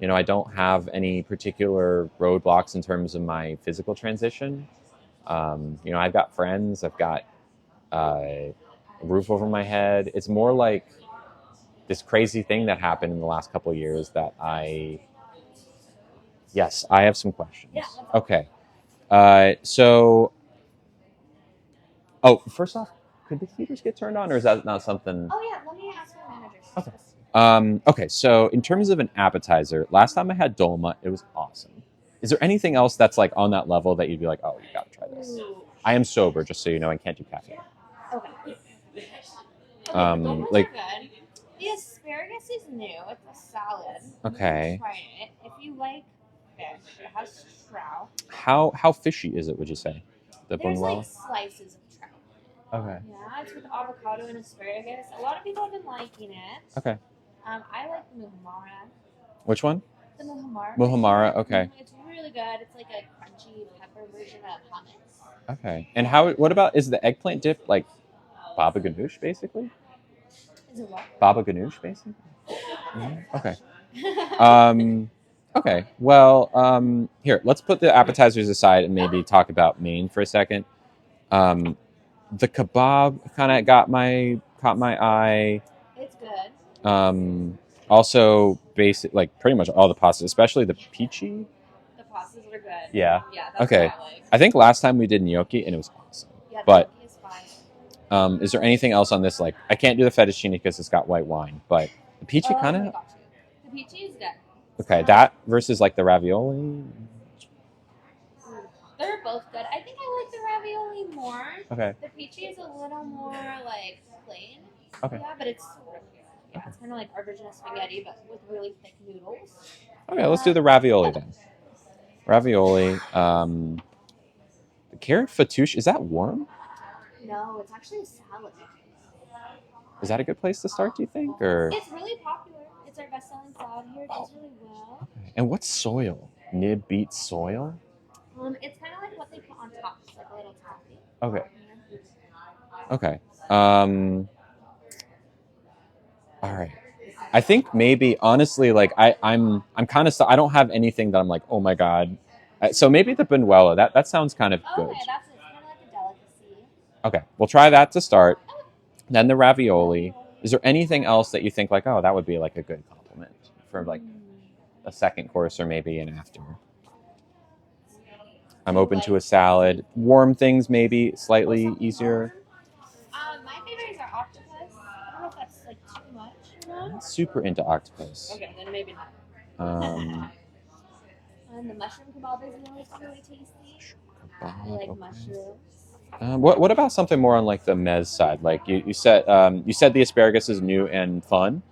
Speaker 1: I don't have any particular roadblocks in terms of my physical transition. I've got friends. I've got a roof over my head. It's more like this crazy thing that happened in the last couple of years that Yes, I have some questions.
Speaker 2: Yeah.
Speaker 1: Okay. First off, could the heaters get turned on, or is that not something?
Speaker 2: Oh yeah, let me ask my manager.
Speaker 1: Okay. Okay, so in terms of an appetizer, last time I had dolma, it was awesome. Is there anything else that's like on that level that you'd be like, oh, you gotta try this?
Speaker 2: Ooh.
Speaker 1: I am sober, just so you know, and can't do caffeine.
Speaker 2: Okay.
Speaker 1: Like-
Speaker 2: Like good. The asparagus is new. It's a salad.
Speaker 1: Okay.
Speaker 2: Try it. If you like fish, it has trout.
Speaker 1: How fishy is it? Would you say the
Speaker 2: There's
Speaker 1: Buñuel?
Speaker 2: like slices of trout.
Speaker 1: Okay.
Speaker 2: Yeah, it's with avocado and asparagus. A lot of people have been liking it.
Speaker 1: Okay.
Speaker 2: I like the muhammara.
Speaker 1: Which one?
Speaker 2: The muhammara.
Speaker 1: Muhammara. Okay.
Speaker 2: It's really good. It's like a crunchy pepper version of hummus.
Speaker 1: Okay. And what about, is the eggplant dip like baba ganoush basically?
Speaker 2: Is it what?
Speaker 1: Baba ganoush basically? Mm-hmm. Okay. Okay. Well, here, let's put the appetizers aside and maybe talk about Maine for a second. The kebab kind of caught my eye.
Speaker 2: It's good.
Speaker 1: Also like pretty much all the pastas, especially the peachy.
Speaker 2: The pastas are good.
Speaker 1: Yeah.
Speaker 2: Yeah, that's
Speaker 1: Okay.
Speaker 2: what I like.
Speaker 1: I think last time we did gnocchi and it was awesome.
Speaker 2: Yeah,
Speaker 1: But
Speaker 2: gnocchi is fine.
Speaker 1: is there anything else on this? Like, I can't do the fettuccine because it's got white wine, but the peachy kind
Speaker 2: I
Speaker 1: of.
Speaker 2: got you. The peachy is good.
Speaker 1: Okay, that versus like the ravioli.
Speaker 2: They're both good. I think I like the ravioli more.
Speaker 1: Okay.
Speaker 2: The peachy is a little more like plain.
Speaker 1: Okay.
Speaker 2: Yeah, but it's it's kind of like our version of spaghetti, but with really thick noodles.
Speaker 1: Okay, let's do the ravioli then. Ravioli. The carrot fattoush, is that warm?
Speaker 2: No, it's actually a salad.
Speaker 1: Is that a good place to start, do you think? Or
Speaker 2: It's really popular. It's our best-selling salad here. It does really well.
Speaker 1: and what's soil? Nib beets soil?
Speaker 2: It's kind of like what they put on top, it's like a little topping.
Speaker 1: Okay.
Speaker 2: Yeah.
Speaker 1: Okay. All right. I think maybe honestly, like I'm kind of I don't have anything that I'm like, oh my god. So maybe the Benuela. That sounds kind of good.
Speaker 2: Okay, that's it. It's kind of like a delicacy.
Speaker 1: Okay, we'll try that to start. Then the ravioli. Is there anything else that you think like, oh, that would be like a good compliment for like a second course or maybe an after? I'm open to a salad. Warm things maybe slightly easier.
Speaker 2: My favorites are octopus. I don't know if that's like too much or not.
Speaker 1: Super into octopus.
Speaker 2: Okay, then maybe not. And the mushroom kebab is really tasty. I like
Speaker 1: okay.
Speaker 2: mushrooms.
Speaker 1: What about something more on like the mez side? Like you said the asparagus is new and fun.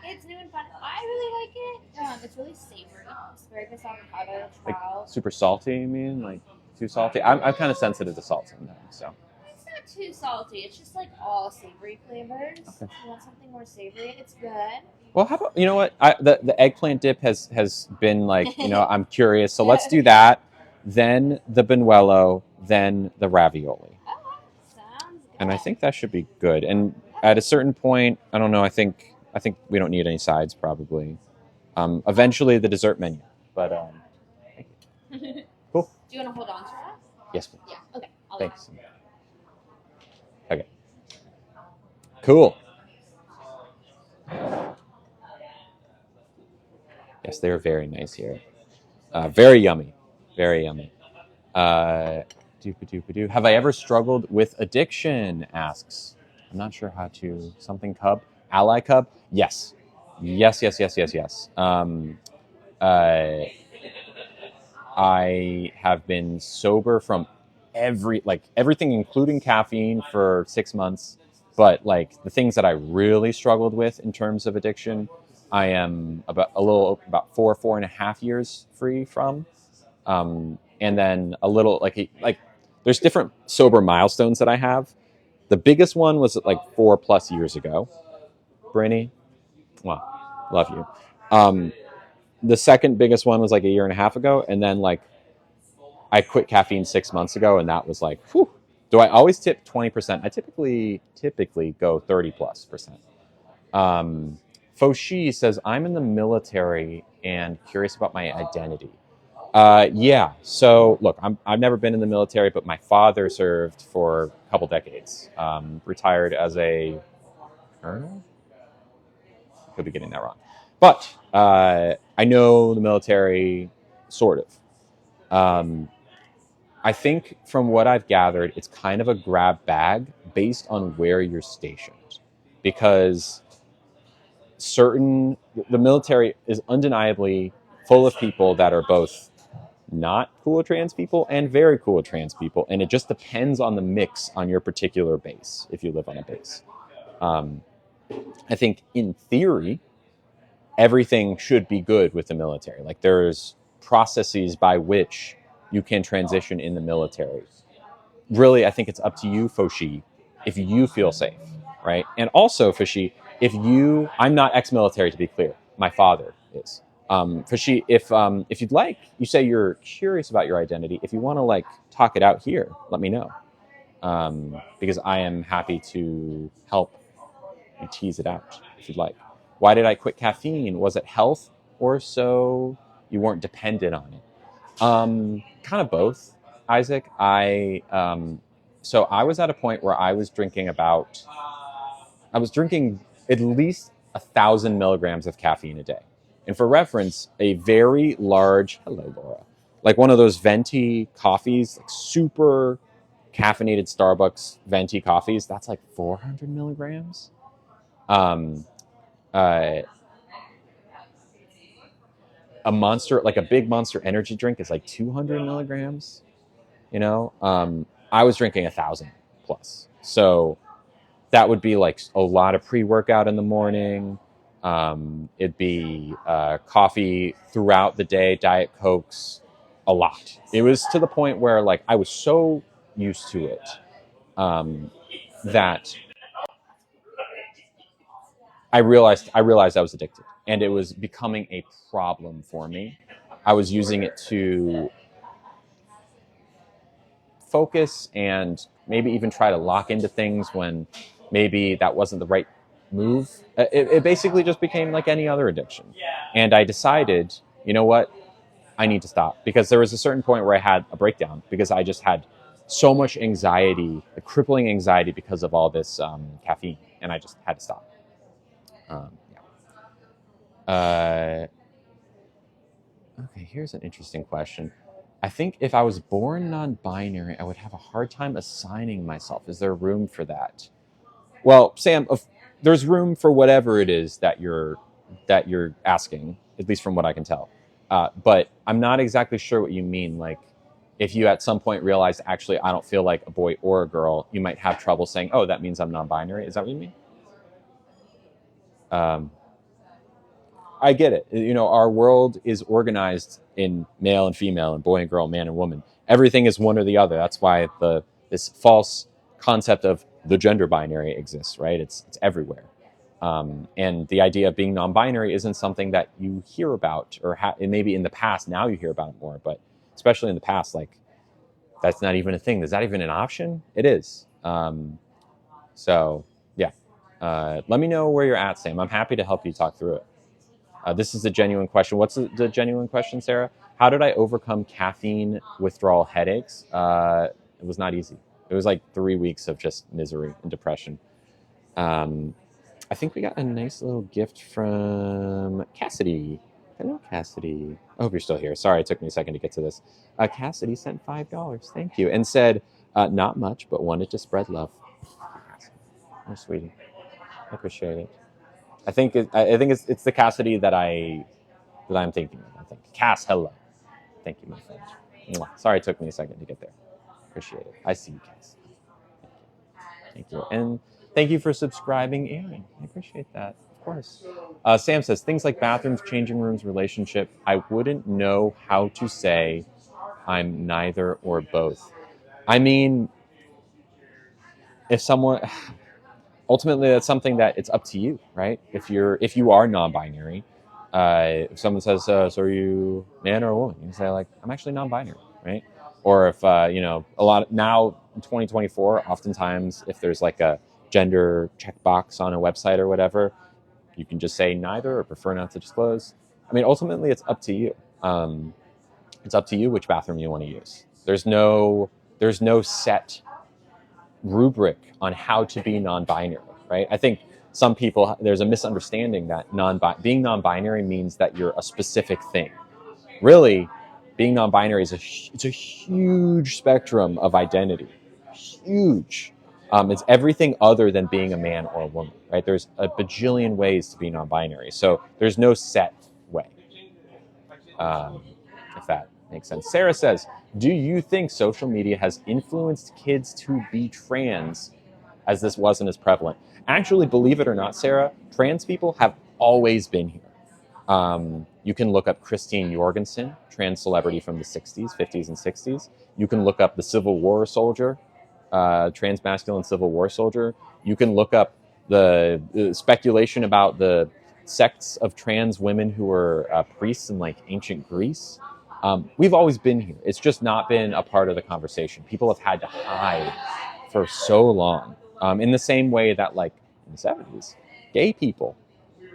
Speaker 2: It's new and fun. I really like it. It's really savory. Asparagus, avocado,
Speaker 1: Like
Speaker 2: trout.
Speaker 1: super salty. You mean like too salty? I'm kind of sensitive to salt sometimes. So
Speaker 2: It's not too salty. It's just like all savory flavors.
Speaker 1: Okay.
Speaker 2: You want something more savory? It's good.
Speaker 1: well, how about you know what? The eggplant dip has been like I'm curious. So let's do that. Then the Benuelo. Then the ravioli.
Speaker 2: Oh, sounds good.
Speaker 1: And I think that should be good. And at a certain point, I don't know. I think we don't need any sides probably. Eventually the dessert menu, but cool.
Speaker 2: Do you want to hold on to that?
Speaker 1: Yes, please.
Speaker 2: Yeah. Okay. I'll
Speaker 1: Thanks. Okay. Cool. Yes, they are very nice here. Very yummy. Very yummy. Doop-a-doop-a-doo. Have I ever struggled with addiction? Asks. I'm not sure how to. Something Cub? Ally Cub? Yes. Yes. I have been sober from everything, including caffeine, for 6 months. But like the things that I really struggled with in terms of addiction, I am about 4.5 years free from. And then a little like there's different sober milestones that I have. The biggest one was like 4+ years ago. Brittany, well, love you. The second biggest one was like 1.5 years ago, and then like I quit caffeine 6 months ago, and that was like, whew. Do I always tip 20%? I typically go 30+%. Foshi says, I'm in the military and curious about my identity. Yeah. So look, I've never been in the military, but my father served for a couple decades. Retired as a colonel. Could be getting that wrong, but I know the military sort of. I think from what I've gathered, it's kind of a grab bag based on where you're stationed, because the military is undeniably full of people that are both not cool with trans people and very cool with trans people, and it just depends on the mix on your particular base if you live on a base. I think in theory, everything should be good with the military. Like there's processes by which you can transition in the military. Really, I think it's up to you, Foshi, if you feel safe, right? And also, Foshi, I'm not ex-military to be clear. My father is. Foshi, if you'd like, you say you're curious about your identity. If you want to like talk it out here, let me know, because I am happy to help you tease it out if you'd like. Why did I quit caffeine? Was it health, or so you weren't dependent on it? Kind of both, Isaac. So I was at a point where I was drinking at least 1,000 milligrams of caffeine a day. And for reference, a very large, hello, Laura, like one of those venti coffees, like super caffeinated Starbucks venti coffees, that's like 400 milligrams. A Monster, like a big Monster energy drink, is like 200 milligrams. I was drinking 1,000 plus. So that would be like a lot of pre-workout in the morning. It'd be coffee throughout the day, Diet Cokes, a lot. It was to the point where like I was so used to it that I realized I was addicted, and it was becoming a problem for me. I was using it to focus and maybe even try to lock into things when maybe that wasn't the right move. It basically just became like any other addiction. And I decided, you know what? I need to stop, because there was a certain point where I had a breakdown because I just had so much anxiety, the crippling anxiety because of all this caffeine, and I just had to stop. Okay, here's an interesting question. I think if I was born non-binary, I would have a hard time assigning myself. Is there room for that? Well, Sam, there's room for whatever it is that you're asking, at least from what I can tell. But I'm not exactly sure what you mean. Like, if you at some point realize, actually, I don't feel like a boy or a girl, you might have trouble saying, oh, that means I'm non-binary. Is that what you mean? I get it. You know, our world is organized in male and female and boy and girl, man and woman. Everything is one or the other. That's why this false concept of the gender binary exists, right? It's everywhere. And the idea of being non-binary isn't something that you hear about, or maybe in the past, now you hear about it more, but especially in the past, like, that's not even a thing. Is that even an option? It is. So, yeah. Let me know where you're at, Sam. I'm happy to help you talk through it. This is a genuine question. What's the genuine question, Sarah? How did I overcome caffeine withdrawal headaches? It was not easy. It was like 3 weeks of just misery and depression. I think we got a nice little gift from Cassidy. Hello, Cassidy. I hope you're still here. Sorry, it took me a second to get to this. Cassidy sent $5. Thank you. And said, not much, but wanted to spread love. Oh, sweetie. I appreciate it. I think it's the Cassidy that I'm thinking of. I think Cass, hello. Thank you, my friend. Mwah. Sorry it took me a second to get there. Appreciate it. I see you, Cass. Thank you. And thank you for subscribing, Aaron. I appreciate that. Of course. Sam says, things like bathrooms, changing rooms, relationship. I wouldn't know how to say I'm neither or both. I mean, if someone... Ultimately, that's something that it's up to you, right? If you are non-binary, if someone says, so are you man or a woman? You can say, like, I'm actually non-binary, right? Or if, a lot now in 2024, oftentimes if there's like a gender checkbox on a website or whatever, you can just say neither or prefer not to disclose. I mean, ultimately, it's up to you. It's up to you which bathroom you want to use. There's no set rubric on how to be non-binary, right? I think some people, there's a misunderstanding that being non-binary means that you're a specific thing. Really, being non-binary is it's a huge spectrum of identity. Huge. It's everything other than being a man or a woman, right? There's a bajillion ways to be non-binary. So there's no set way, if that makes sense. Sarah says, do you think social media has influenced kids to be trans, as this wasn't as prevalent? Actually, believe it or not, Sarah, trans people have always been here. You can look up Christine Jorgensen, trans celebrity from the 60s, 50s, and 60s. You can look up the Civil War soldier, trans masculine Civil War soldier. You can look up the speculation about the sects of trans women who were priests in like ancient Greece. We've always been here. It's just not been a part of the conversation. People have had to hide for so long. In the same way that, like, in the 70s, gay people,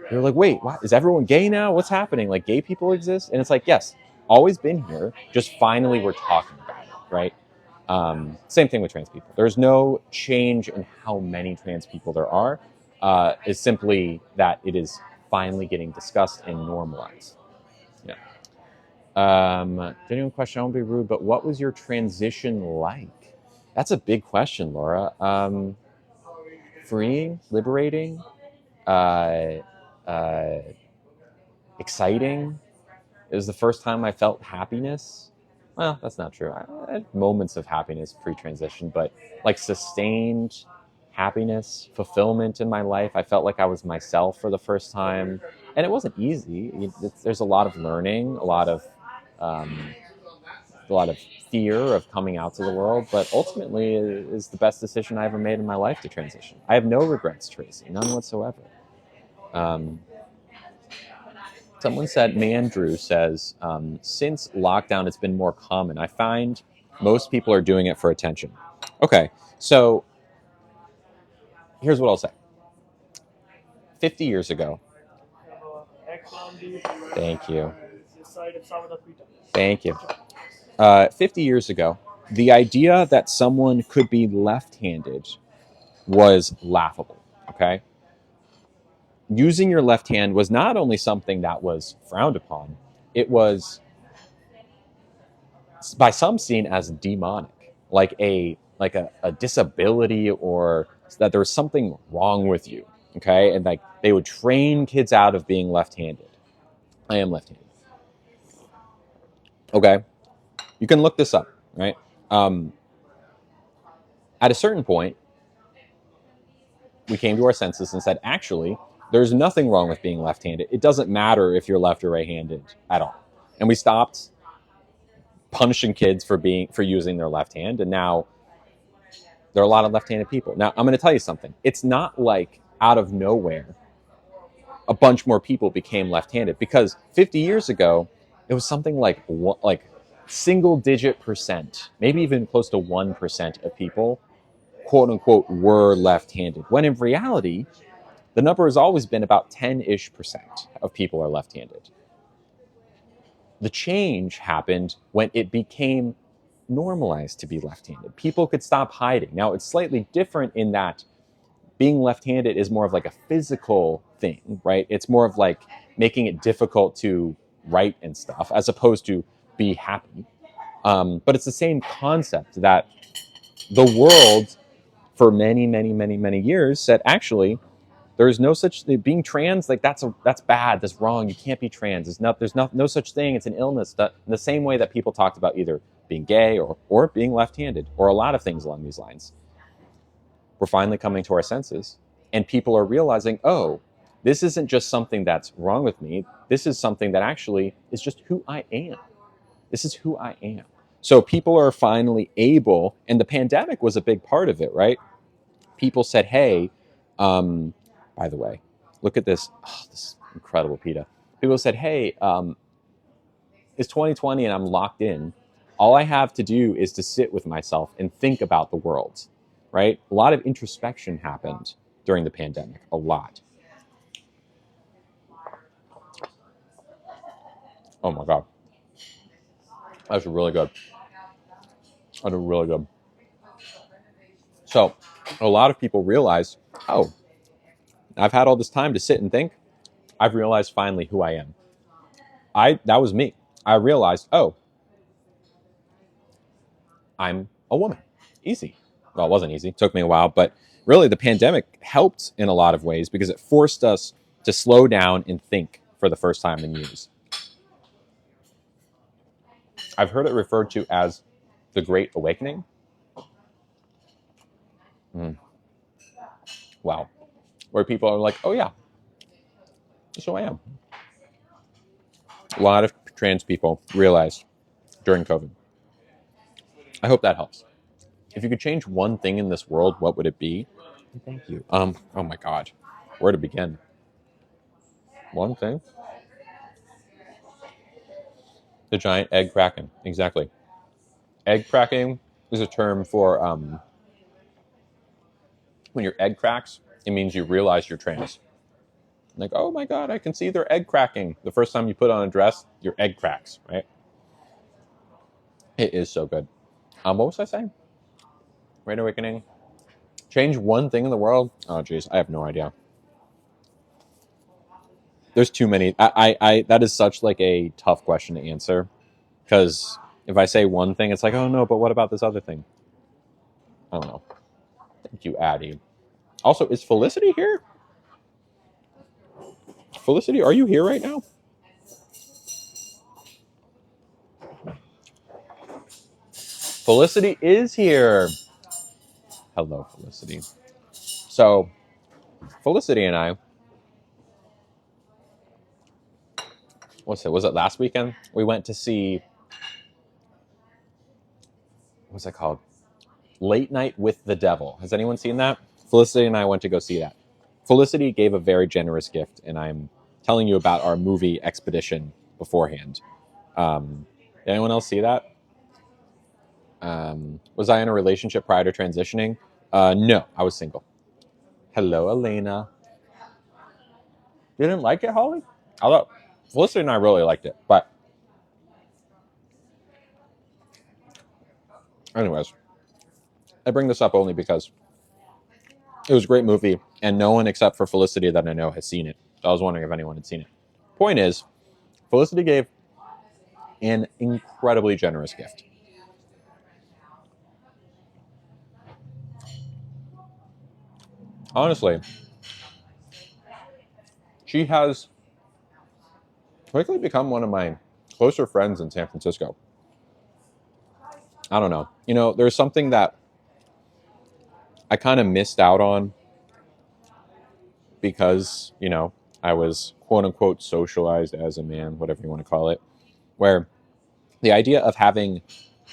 Speaker 1: they're like, wait, what? Is everyone gay now? What's happening? Like, gay people exist? And it's like, yes, always been here. Just finally we're talking about it, right? Same thing with trans people. There's no change in how many trans people there are. It's simply that it is finally getting discussed and normalized. Genuine question, I won't be rude, but what was your transition like? That's a big question, Laura. Freeing, liberating, exciting. It was the first time I felt happiness. Well, that's not true. I had moments of happiness pre-transition, but like sustained happiness, fulfillment in my life. I felt like I was myself for the first time, and it wasn't easy. There's a lot of learning, um, a lot of fear of coming out to the world, but ultimately it is the best decision I ever made in my life to transition. I have no regrets, Tracy, none whatsoever. Um, Someone said, Mandrew says, since lockdown, it's been more common. I find most people are doing it for attention. Okay, so here's what I'll say. 50 years ago, thank you. Thank you. 50 years ago, the idea that someone could be left-handed was laughable, okay? Using your left hand was not only something that was frowned upon, it was by some seen as demonic, like a disability, or that there was something wrong with you, okay? And like they would train kids out of being left-handed. I am left-handed. Okay, you can look this up, right? At a certain point, we came to our senses and said, actually, there's nothing wrong with being left-handed. It doesn't matter if you're left or right-handed at all. And we stopped punishing kids for using their left hand, and now there are a lot of left-handed people. Now, I'm going to tell you something. It's not like out of nowhere a bunch more people became left-handed, because 50 years ago, it was something like single-digit percent, maybe even close to 1% of people, quote-unquote, were left-handed, when in reality, the number has always been about 10-ish% of people are left-handed. The change happened when it became normalized to be left-handed. People could stop hiding. Now, it's slightly different in that being left-handed is more of like a physical thing, right? It's more of like making it difficult to write and stuff, as opposed to be happy. But it's the same concept that the world, for many, many, many, many years, said, actually, there's no such thing. Being trans, like that's bad, that's wrong. You can't be trans. There's no such thing. It's an illness. That, in the same way that people talked about either being gay or being left-handed, or a lot of things along these lines. We're finally coming to our senses, and people are realizing, oh, this isn't just something that's wrong with me. This is something that actually is just who I am. This is who I am. So people are finally able, and the pandemic was a big part of it, right? People said, hey, by the way, look at this. Oh, this incredible PETA. People said, hey, it's 2020 and I'm locked in. All I have to do is to sit with myself and think about the world, right? A lot of introspection happened during the pandemic, a lot. Oh my God. That's really good. That's really good. So a lot of people realized, oh, I've had all this time to sit and think. I've realized finally who I am. That was me. I realized, oh, I'm a woman. Easy. Well, it wasn't easy. It took me a while, but really the pandemic helped in a lot of ways because it forced us to slow down and think for the first time in years. I've heard it referred to as the Great Awakening. Wow. Where people are like, oh yeah, that's who I am. A lot of trans people realized during COVID. I hope that helps. If you could change one thing in this world, what would it be? Thank you. Oh my God. Where to begin? One thing? The giant egg cracking. Exactly. Egg cracking is a term for when your egg cracks, it means you realize you're trans. Like, oh my God, I can see their egg cracking. The first time you put on a dress, your egg cracks, right? It is so good. What was I saying? Great Awakening. Change one thing in the world? Oh, geez, I have no idea. There's too many. I that is such like a tough question to answer, because if I say one thing, it's like, oh no, but what about this other thing? I don't know. Thank you, Addie. Also, is Felicity here? Felicity, are you here right now? Felicity is here. Hello, Felicity. So Felicity and I, was it last weekend? We went to see, what's it called? Late Night with the Devil. Has anyone seen that? Felicity and I went to go see that. Felicity gave a very generous gift, and I'm telling you about our movie expedition beforehand. Did anyone else see that? Was I in a relationship prior to transitioning? No, I was single. Hello, Elena. You didn't like it, Holly? I thought Felicity and I really liked it, but anyways, I bring this up only because it was a great movie, and no one except for Felicity that I know has seen it. So I was wondering if anyone had seen it. Point is, Felicity gave an incredibly generous gift. Honestly, she has quickly become one of my closer friends in San Francisco. I don't know. You know, there's something that I kind of missed out on because, you know, I was quote unquote socialized as a man, whatever you want to call it, where the idea of having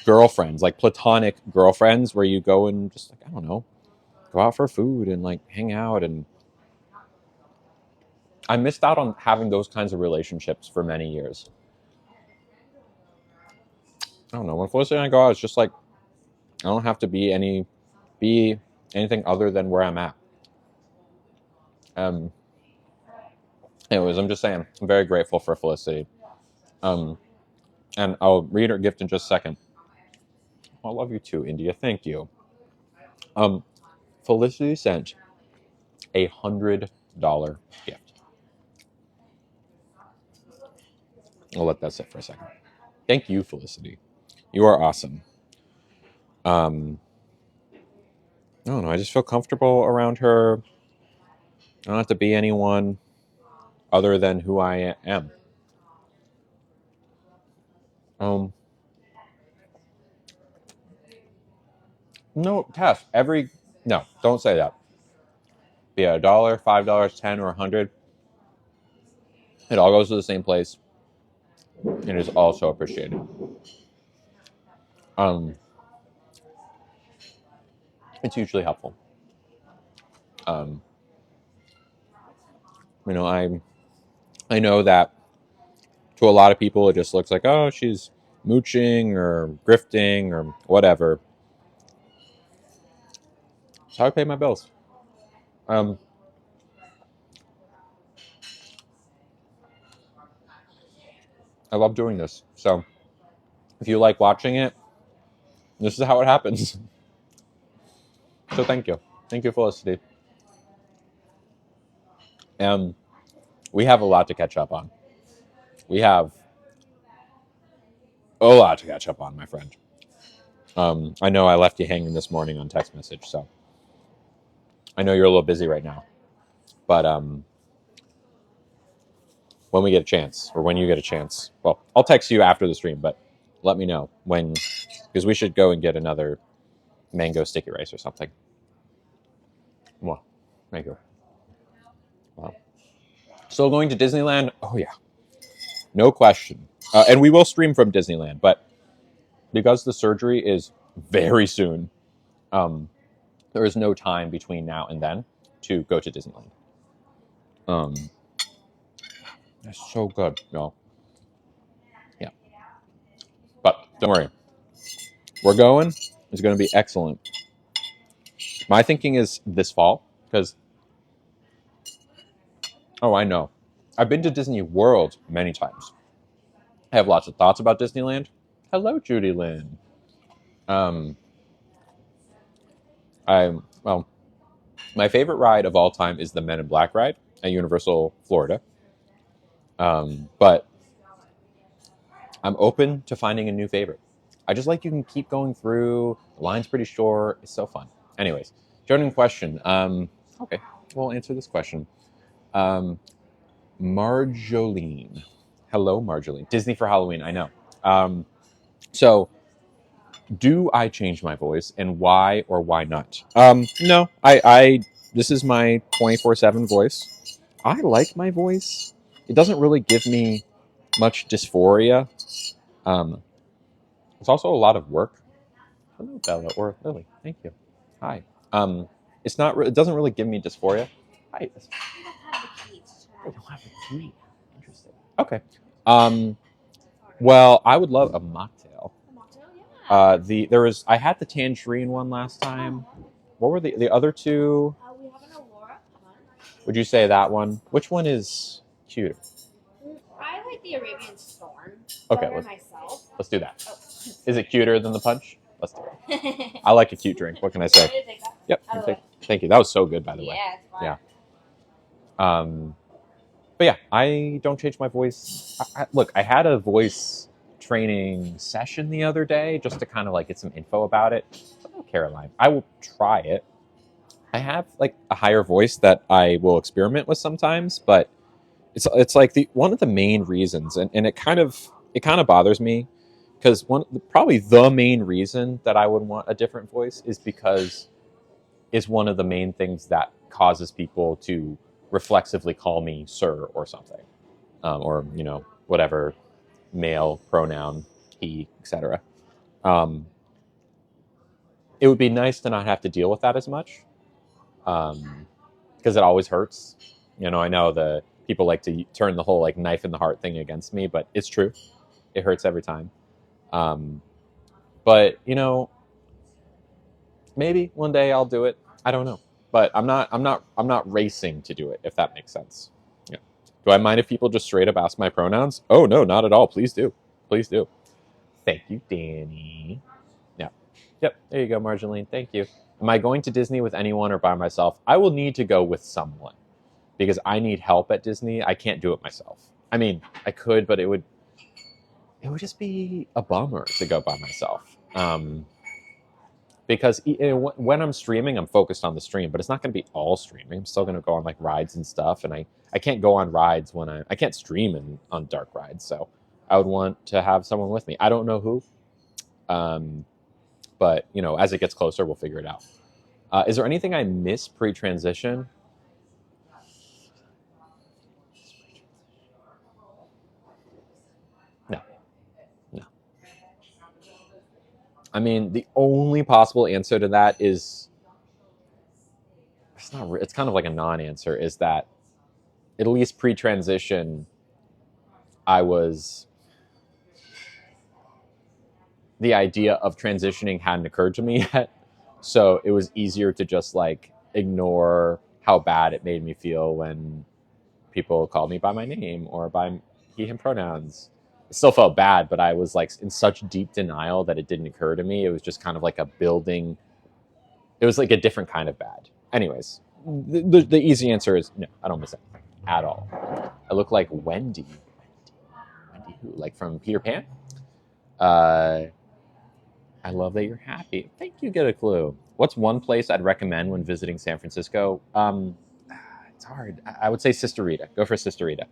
Speaker 1: girlfriends, like platonic girlfriends, where you go and just, like, I don't know, go out for food and like hang out. And I missed out on having those kinds of relationships for many years. I don't know. When Felicity and I go out, it's just like, I don't have to be anything other than where I'm at. Anyways, I'm just saying, I'm very grateful for Felicity. And I'll read her gift in just a second. I love you too, India. Thank you. Felicity sent $100 gift. I'll let that sit for a second. Thank you, Felicity. You are awesome. I don't know. I just feel comfortable around her. I don't have to be anyone other than who I am. No, Tess. No, don't say that. Be it $1, $5, 10, or 100. It all goes to the same place. And is also appreciated. It's hugely helpful. You know, I know that to a lot of people it just looks like, oh, she's mooching or grifting or whatever. That's how I pay my bills. I love doing this. So if you like watching it, this is how it happens. So thank you. Thank you, Felicity. We have a lot to catch up on. We have a lot to catch up on, my friend. I know I left you hanging this morning on text message, so I know you're a little busy right now. But when we get a chance, or when you get a chance, well, I'll text you after the stream, but let me know when, because we should go and get another mango sticky rice or something. Well, mango. Wow. Still going to Disneyland? Oh, yeah. No question. And we will stream from Disneyland, but because the surgery is very soon, there is no time between now and then to go to Disneyland. That's so good, y'all. Yeah. But don't worry. We're going. It's going to be excellent. My thinking is this fall, because, oh, I know. I've been to Disney World many times. I have lots of thoughts about Disneyland. Hello, Judy Lynn. Well, my favorite ride of all time is the Men in Black ride at Universal Florida. But I'm open to finding a new favorite. I just like you can keep going through. The line's pretty short. It's so fun. Anyways, joining question. Okay, we'll answer this question. Marjolaine. Hello, Marjolaine. Disney for Halloween, I know. So, do I change my voice, and why or why not? No, I This is my 24/7 voice. I like my voice. It doesn't really give me much dysphoria. It's also a lot of work. Hello, Bella or Lily. Thank you. Hi. It's not. It doesn't really give me dysphoria. Hi. I don't have a key. Interesting. Okay. Well, I would love a mocktail. I had the tangerine one last time. What were the other two?
Speaker 2: We have an Aurora punch.
Speaker 1: Would you say that one? Which one is cuter?
Speaker 2: I like the Arabian Storm.
Speaker 1: Okay,
Speaker 2: Better myself.
Speaker 1: let's do that.
Speaker 2: Oh.
Speaker 1: Is it cuter than the punch? Let's do it. I like a cute drink. What can I say? Yep. Thank you. That was so good, by the way.
Speaker 2: Yeah, it's fine.
Speaker 1: Yeah. But yeah, I don't change my voice. Look, I had a voice training session the other day just to kind of like get some info about it. Caroline, I will try it. I have like a higher voice that I will experiment with sometimes, but it's like one of the main reasons, and it kind of bothers me because probably the main reason that I would want a different voice is because it's one of the main things that causes people to reflexively call me sir or something, or whatever male pronoun, he, etc. It would be nice to not have to deal with that as much, because it always hurts. I know the people like to turn the whole like knife in the heart thing against me, but it's true. It hurts every time. But maybe one day I'll do it. I don't know, but I'm not racing to do it, if that makes sense. Yeah. Do I mind if people just straight up ask my pronouns? Oh no, not at all. Please do. Please do. Thank you, Danny. Yeah. Yep. There you go, Marjoline. Thank you. Am I going to Disney with anyone or by myself? I will need to go with someone because I need help at Disney. I can't do it myself. I mean, I could, but it would just be a bummer to go by myself. Because when I'm streaming, I'm focused on the stream, but it's not going to be all streaming. I'm still going to go on like rides and stuff, and I can't go on rides when I can't stream on dark rides. So I would want to have someone with me. I don't know who, but as it gets closer, we'll figure it out. Is there anything I miss pre-transition? No. I mean, the only possible answer to that is it's kind of like a non-answer, is that at least pre-transition the idea of transitioning hadn't occurred to me yet, so it was easier to just like ignore how bad it made me feel when people called me by my name or by he him pronouns. It still felt bad, but I was like in such deep denial that it didn't occur to me. It was just kind of like it was like a different kind of bad. Anyways, the easy answer is no, I don't miss it at all. I look like Wendy. Wendy who? Like from Peter Pan? I love that you're happy. Thank you, Get a Clue. What's one place I'd recommend when visiting San Francisco? It's hard. I would say Sister Rita. Go for Sister Rita.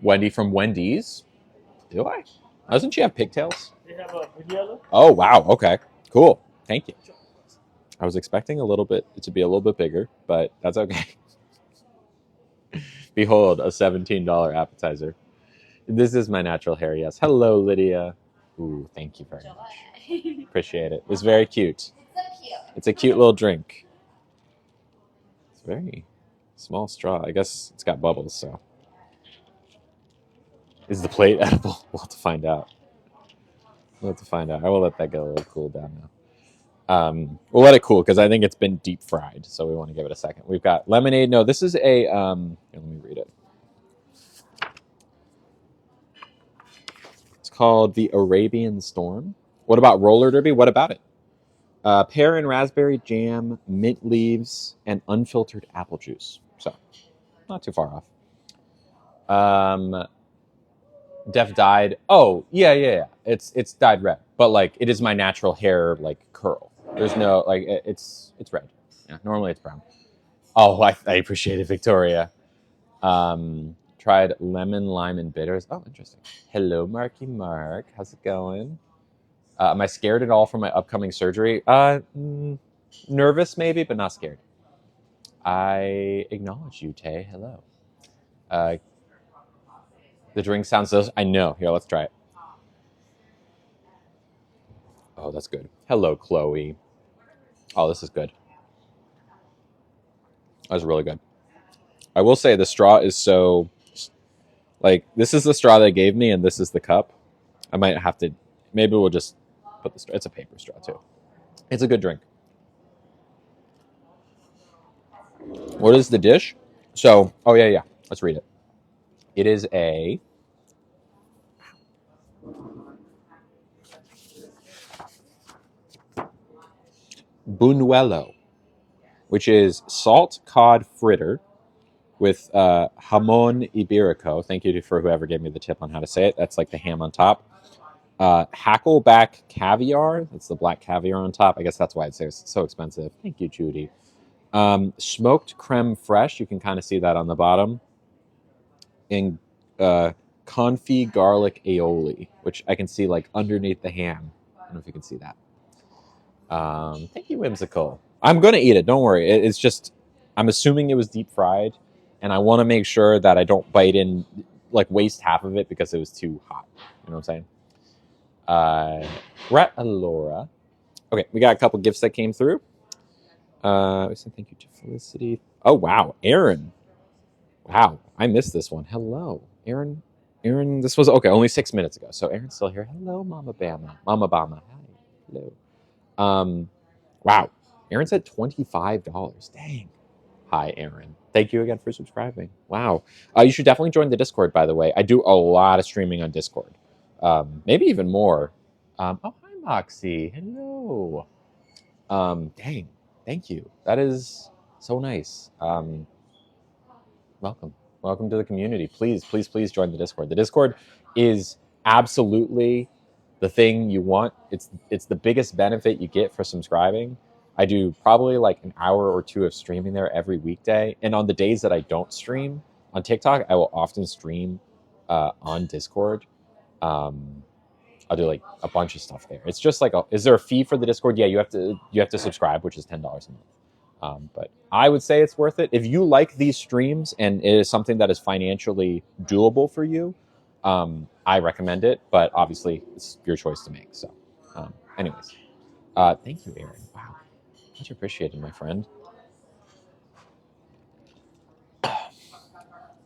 Speaker 1: Wendy from Wendy's. Do I? Doesn't she have pigtails?
Speaker 4: They have a video.
Speaker 1: Oh, wow. Okay. Cool. Thank you. I was expecting it to be a little bit bigger, but that's okay. Behold, a $17 appetizer. This is my natural hair, yes. Hello, Lydia. Ooh, thank you very much. Appreciate it. It's very cute.
Speaker 2: It's so cute.
Speaker 1: It's a cute little drink. It's very small straw. I guess it's got bubbles, so. Is the plate edible? We'll have to find out. I will let that get a little cool down now. We'll let it cool because I think it's been deep fried, so we want to give it a second. We've got lemonade. No, this is a. Here, let me read it. It's called the Arabian Storm. What about roller derby? What about it? Pear and raspberry jam, mint leaves, and unfiltered apple juice. So, not too far off. Def dyed. Oh, yeah. It's dyed red, but like it is my natural hair like curl. There's no like it's red. Yeah, normally it's brown. Oh, I appreciate it, Victoria. Tried lemon, lime, and bitters. Oh, interesting. Hello, Marky Mark. How's it going? Am I scared at all for my upcoming surgery? Nervous maybe, but not scared. I acknowledge you, Tay. Hello. The drink sounds so... I know. Here, let's try it. Oh, that's good. Hello, Chloe. Oh, this is good. That was really good. I will say the straw is so... Like, this is the straw they gave me, and this is the cup. I might have to... Maybe we'll just put the straw... It's a paper straw, too. It's a good drink. What is the dish? So, oh, yeah. Let's read it. It is a... buñuelo, which is salt cod fritter with jamon iberico. Thank you for whoever gave me the tip on how to say it. That's like the ham on top. Hackleback caviar. That's the black caviar on top. I guess that's why it's so expensive. Thank you, Judy. Smoked creme fraiche. You can kind of see that on the bottom. And confit garlic aioli, which I can see like underneath the ham. I don't know if you can see that. Thank you, Whimsical. I'm going to eat it. Don't worry. It's just, I'm assuming it was deep fried, and I want to make sure that I don't bite in, like waste half of it because it was too hot. You know what I'm saying? Brett Alora. Okay, we got a couple gifts that came through. We said thank you to Felicity. Oh, wow. Aaron. Wow, I missed this one. Hello. Aaron, this was, okay, only 6 minutes ago. So Aaron's still here. Hello, Mama Bama. Mama Bama. Hi. Hello. Wow. Aaron said $25. Dang. Hi, Aaron. Thank you again for subscribing. Wow. You should definitely join the Discord, by the way. I do a lot of streaming on Discord. Maybe even more. Oh, hi, Moxie. Hello. Dang. Thank you. That is so nice. Welcome. Welcome to the community. Please join the Discord. The Discord is absolutely the thing you want. It's the biggest benefit you get for subscribing. I do probably like an hour or two of streaming there every weekday. And on the days that I don't stream on TikTok, I will often stream on Discord. I'll do like a bunch of stuff there. It's just like, is there a fee for the Discord? Yeah, you have to subscribe, which is $10 a month. But I would say it's worth it. If you like these streams and it is something that is financially doable for you, I recommend it. But obviously, it's your choice to make. So, anyways, thank you, Aaron. Wow, much appreciated, my friend.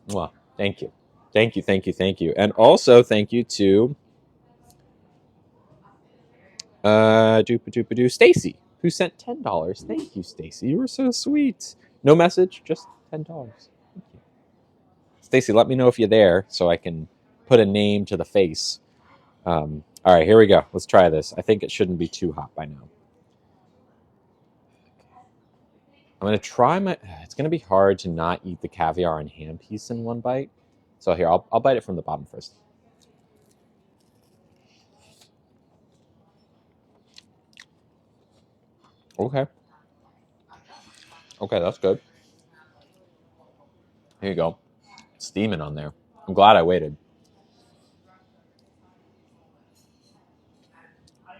Speaker 1: Well, thank you. And also thank you to Stacy, who sent $10. Thank you, Stacy. You were so sweet. No message, just $10. Thank you. Stacy, let me know if you're there so I can put a name to the face. All right, here we go. Let's try this. I think it shouldn't be too hot by now. I'm going to try it's going to be hard to not eat the caviar and ham piece in one bite. So here, I'll bite it from the bottom first. Okay, that's good. Here you go. It's steaming on there. I'm glad I waited.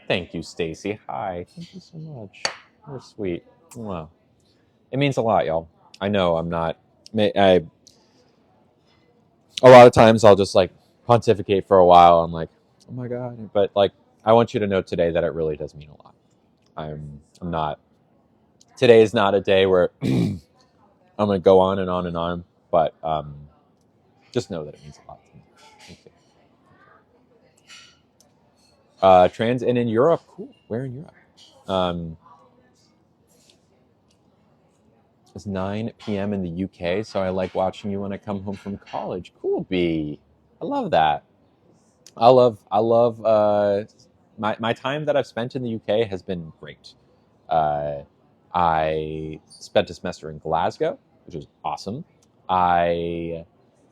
Speaker 1: Thank you, Stacy. Hi. Thank you so much. You're sweet. Wow. It means a lot, y'all. I know I'm not... a lot of times I'll just like pontificate for a while. I'm like, oh my God. But like, I want you to know today that it really does mean a lot. I'm not... Today is not a day where I'm going to go on and on and on. But just know that it means a lot to me. Thank you. Trans and in Europe. Cool. Where in Europe? It's 9 p.m. in the UK, so I like watching you when I come home from college. Cool, B. I love that. I love my time that I've spent in the UK has been great. I spent a semester in Glasgow, which was awesome. I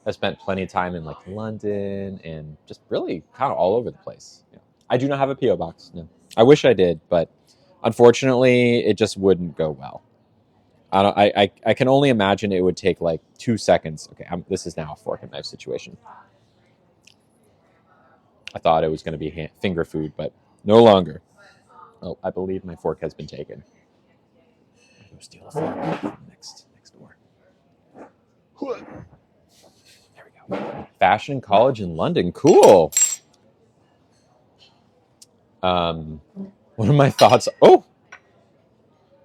Speaker 1: have spent plenty of time in like London and just really kind of all over the place. Yeah. I do not have a PO box. No, I wish I did, but unfortunately, it just wouldn't go well. I can only imagine it would take like 2 seconds. Okay, this is now a fork and knife situation. I thought it was going to be finger food, but no longer. Oh, I believe my fork has been taken. go steal a fork from next door. There we go. Fashion college in London. Cool. One of my thoughts. Oh,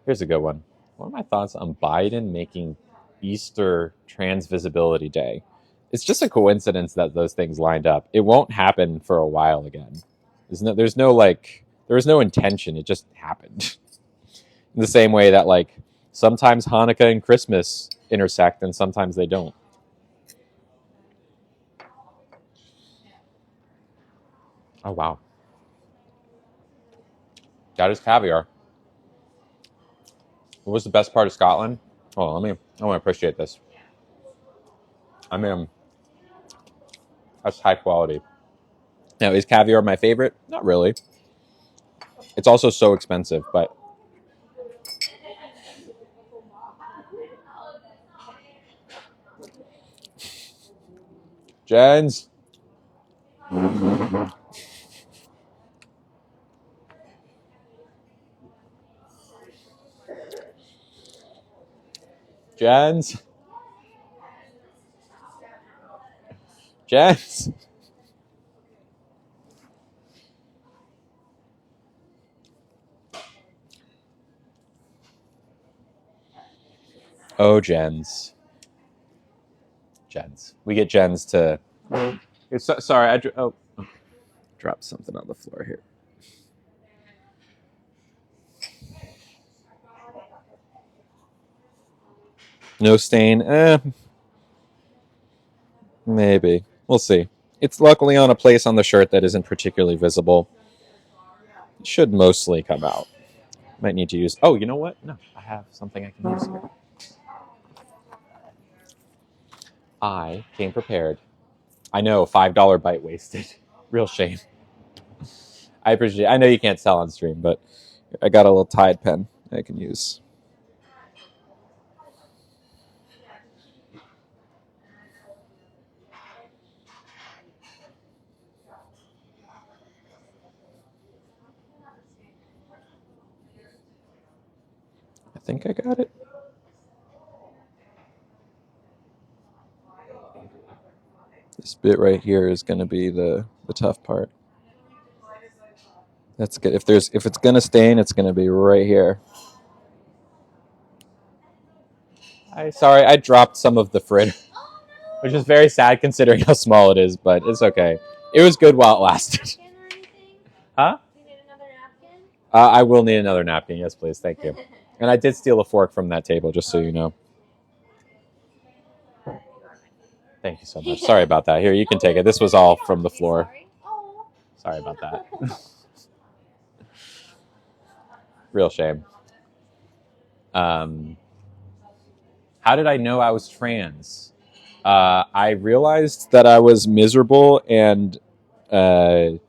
Speaker 1: here's a good one. One of my thoughts on Biden making Easter Trans Visibility Day. It's just a coincidence that those things lined up. It won't happen for a while again. There was no intention. It just happened. In the same way that like sometimes Hanukkah and Christmas intersect and sometimes they don't. Oh wow. That is caviar. What was the best part of Scotland? Oh, I want to appreciate this. I mean, that's high quality. Now, is caviar my favorite? Not really. It's also so expensive, but Jens. Jens. Jens. Oh, Jens. Jens. We get Jens to. Sorry, I dropped something on the floor here. No stain. Maybe. We'll see. It's luckily on a place on the shirt that isn't particularly visible. It should mostly come out. Might need to use. Oh, you know what? No, I have something I can use here. I came prepared. I know, $5 bite wasted. Real shame. I appreciate it. I know you can't tell on stream, but I got a little Tide pen I can use. I think I got it. This bit right here is going to be the tough part. That's good. If it's going to stain, it's going to be right here. Sorry, I dropped some of the fritter, which is very sad considering how small it is, but it's okay. It was good while it lasted. Huh?
Speaker 2: You need another napkin?
Speaker 1: I will need another napkin. Yes, please. Thank you. And I did steal a fork from that table, just so you know. Thank you so much. Sorry about that. Here, you can take it. This was all from the floor. Sorry about that. Real shame. How did I know I was trans? I realized that I was miserable and that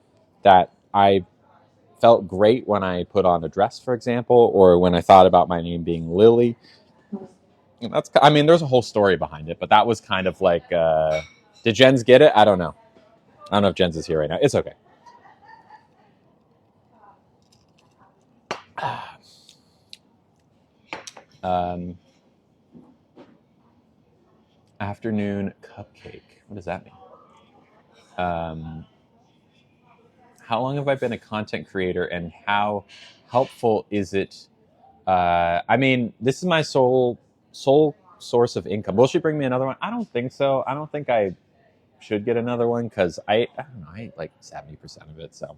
Speaker 1: I felt great when I put on a dress, for example, or when I thought about my name being Lily. And there's a whole story behind it, but that was kind of like, did Jens get it? I don't know. I don't know if Jens is here right now. It's okay. Afternoon cupcake. What does that mean? How long have I been a content creator, and how helpful is it? This is my sole source of income. Will she bring me another one? I don't think so. I don't think I should get another one because I don't know. I ate like 70% of it, so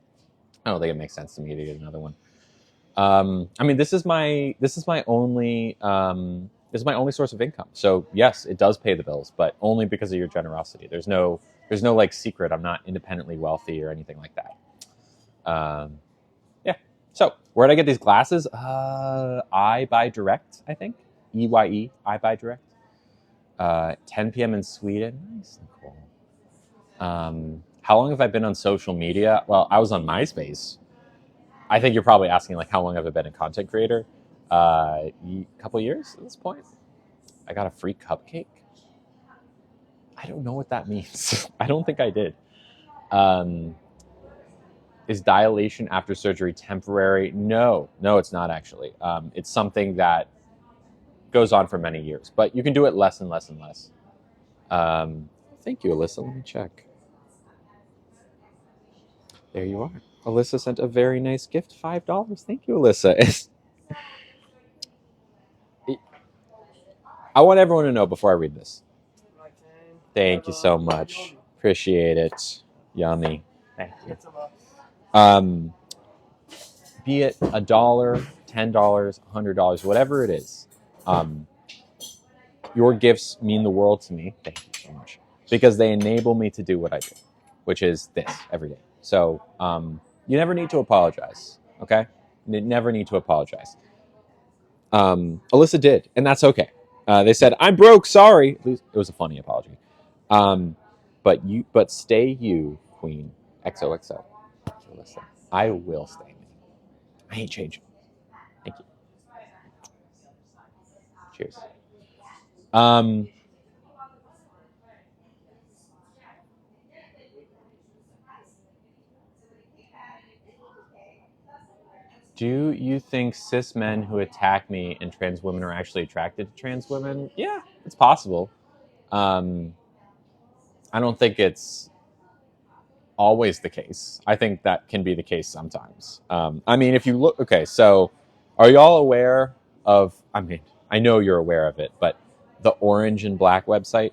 Speaker 1: I don't think it makes sense to me to get another one. This is my only source of income. So yes, it does pay the bills, but only because of your generosity. There's no like secret. I'm not independently wealthy or anything like that. Yeah. So where'd I get these glasses? I buy direct, I think. EYE, I buy direct. 10 p.m. in Sweden. Nice and cool. How long have I been on social media? Well, I was on MySpace. I think you're probably asking like how long have I been a content creator? A couple years at this point. I got a free cupcake. I don't know what that means. I don't think I did. Is dilation after surgery temporary? No, it's not actually. It's something that goes on for many years, but you can do it less and less and less. Thank you, Alyssa. Let me check. There you are. Alyssa sent a very nice gift, $5. Thank you, Alyssa. I want everyone to know before I read this. Thank you so much. Appreciate it. Yummy. Thank you. Be it $1, $10, $100, whatever it is. Your gifts mean the world to me. Thank you so much. Because they enable me to do what I do, which is this every day. So you never need to apologize, okay? You never need to apologize. Alyssa did, and that's okay. They said, "I'm broke, sorry." At least it was a funny apology. But stay you, Queen. XOXO. Alyssa, I will stay me. I ain't changing. Thank you. Cheers. Do you think cis men who attack me and trans women are actually attracted to trans women? Yeah, it's possible. I don't think it's always the case. I think that can be the case sometimes. I mean, if you look, okay, so are y'all aware of, I mean, I know you're aware of it, but the Orange and Black website?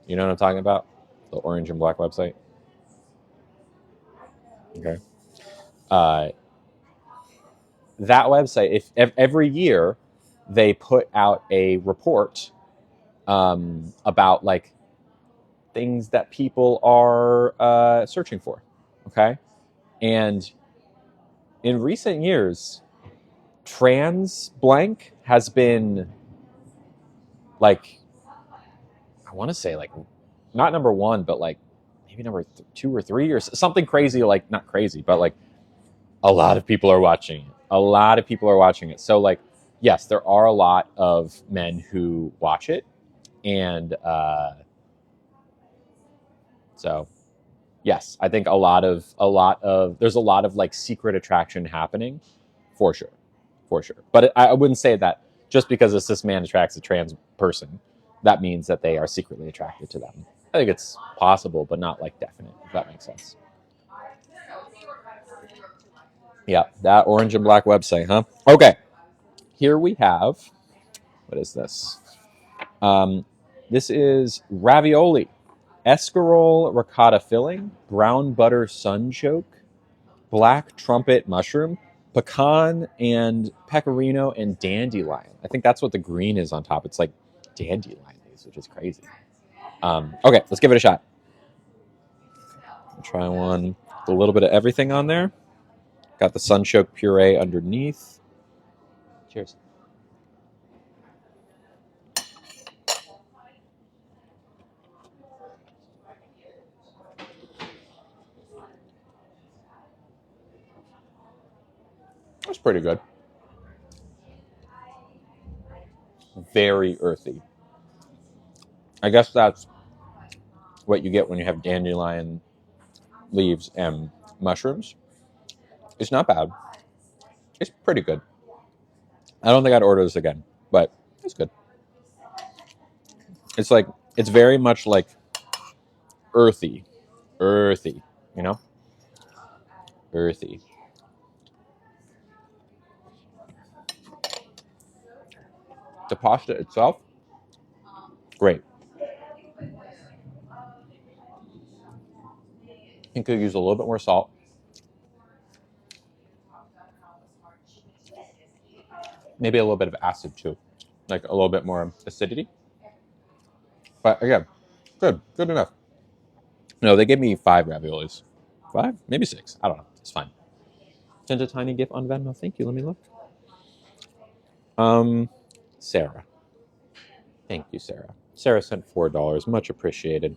Speaker 1: You know what I'm talking about? The Orange and Black website? Okay. That website, if every year they put out a report about like things that people are searching for, okay? And in recent years, trans blank has been like, I want to say like not number one, but like maybe number 2 or 3 or something crazy, like not crazy, but like a lot of people are watching it. A lot of people are watching it. So like, yes, there are a lot of men who watch it. And so yes, I think there's a lot of like secret attraction happening for sure. But I wouldn't say that just because a cis man attracts a trans person, that means that they are secretly attracted to them. I think it's possible, but not like definite, if that makes sense. Yeah, that Orange and Black website, huh? Okay. Here we have, what is this? This is ravioli, escarole ricotta filling, brown butter sunchoke, black trumpet mushroom, pecan and pecorino, and dandelion. I think that's what the green is on top. It's like dandelion leaves, which is crazy. Okay, let's give it a shot. Try one with a little bit of everything on there. Got the sunchoke puree underneath. Cheers. That's pretty good. Very earthy. I guess that's what you get when you have dandelion leaves and mushrooms. It's not bad. It's pretty good. I don't think I'd order this again, but it's good. It's very much like earthy, you know, earthy. The pasta itself, great. You could use a little bit more salt. Maybe a little bit of acid too, like a little bit more acidity. But again, good enough. No, they gave me 5 raviolis. 5? Maybe 6. I don't know. It's fine. Sent a tiny gift on Venmo. Thank you. Let me look. Sarah. Thank you, Sarah. Sarah sent $4. Much appreciated.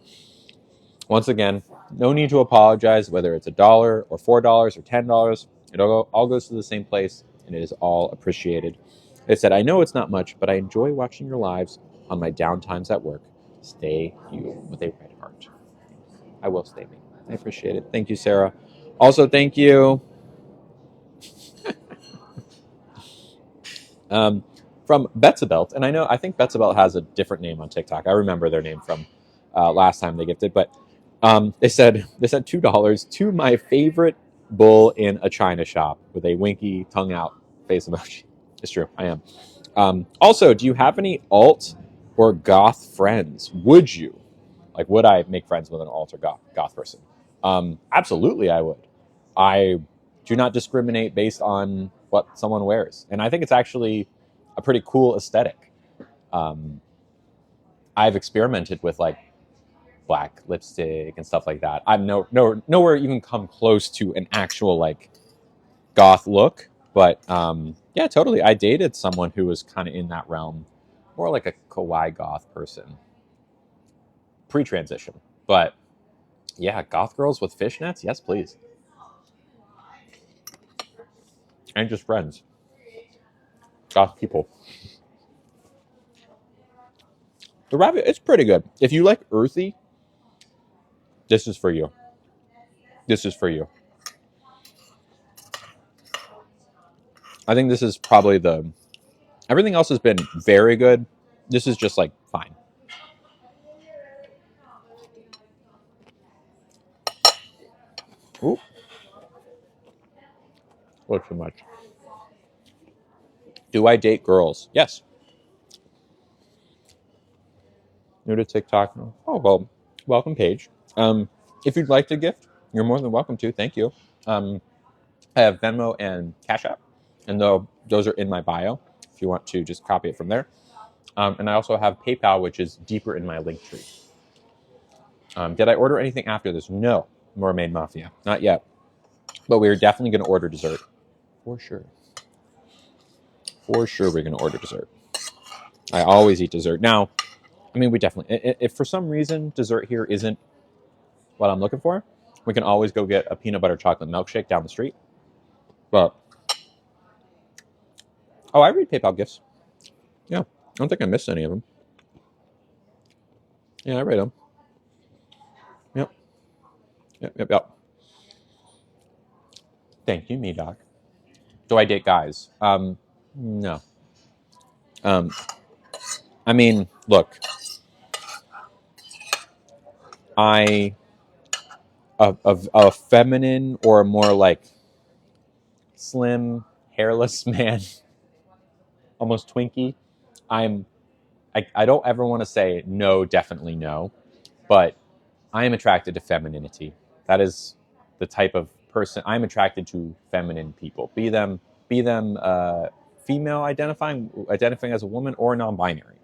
Speaker 1: Once again, no need to apologize, whether it's $1 or $4 or $10. It all goes to the same place, and it is all appreciated. They said, I know it's not much, but I enjoy watching your lives on my downtimes at work. Stay you with a red heart. I will stay me. I appreciate it. Thank you, Sarah. Also, thank you. from Betsabelt, and I think Betsabelt has a different name on TikTok. I remember their name from last time they gifted, but they said $2 to my favorite bull in a china shop with a winky tongue out face emoji. It's true, I am. Also, do you have any alt or goth friends? Would you? Like, would I make friends with an alt or goth person? Absolutely, I would. I do not discriminate based on what someone wears, and I think it's actually a pretty cool aesthetic. I've experimented with like black lipstick and stuff like that. I'm nowhere even come close to an actual like goth look, but yeah, totally. I dated someone who was kind of in that realm, more like a kawaii goth person, pre-transition. But yeah, goth girls with fishnets, yes, please, and just friends, goth people. The rabbit, it's pretty good. If you like earthy, this is for you. This is for you. I think this is probably the. Everything else has been very good. This is just like fine. Ooh. Look too much. Do I date girls? Yes. New to TikTok. Oh, well, welcome, Paige. If you'd like to gift, you're more than welcome to. Thank you. I have Venmo and Cash App, and those are in my bio if you want to just copy it from there. And I also have PayPal, which is deeper in my link tree. Did I order anything after this? No, Mermaid Mafia. Not yet. But we're definitely going to order dessert. For sure. For sure we're going to order dessert. I always eat dessert. Now, I mean, we definitely... If for some reason dessert here isn't what I'm looking for, we can always go get a peanut butter chocolate milkshake down the street. But... Oh, I read PayPal gifts. Yeah. I don't think I missed any of them. Yeah, I read them. Yep. Thank you, me doc. Do I date guys? No. I mean, look. A feminine or a more like slim, hairless man, almost Twinkie. I don't ever want to say no, definitely no, but I am attracted to femininity. That is the type of person I'm attracted to. Feminine people, be them female identifying as a woman or non-binary.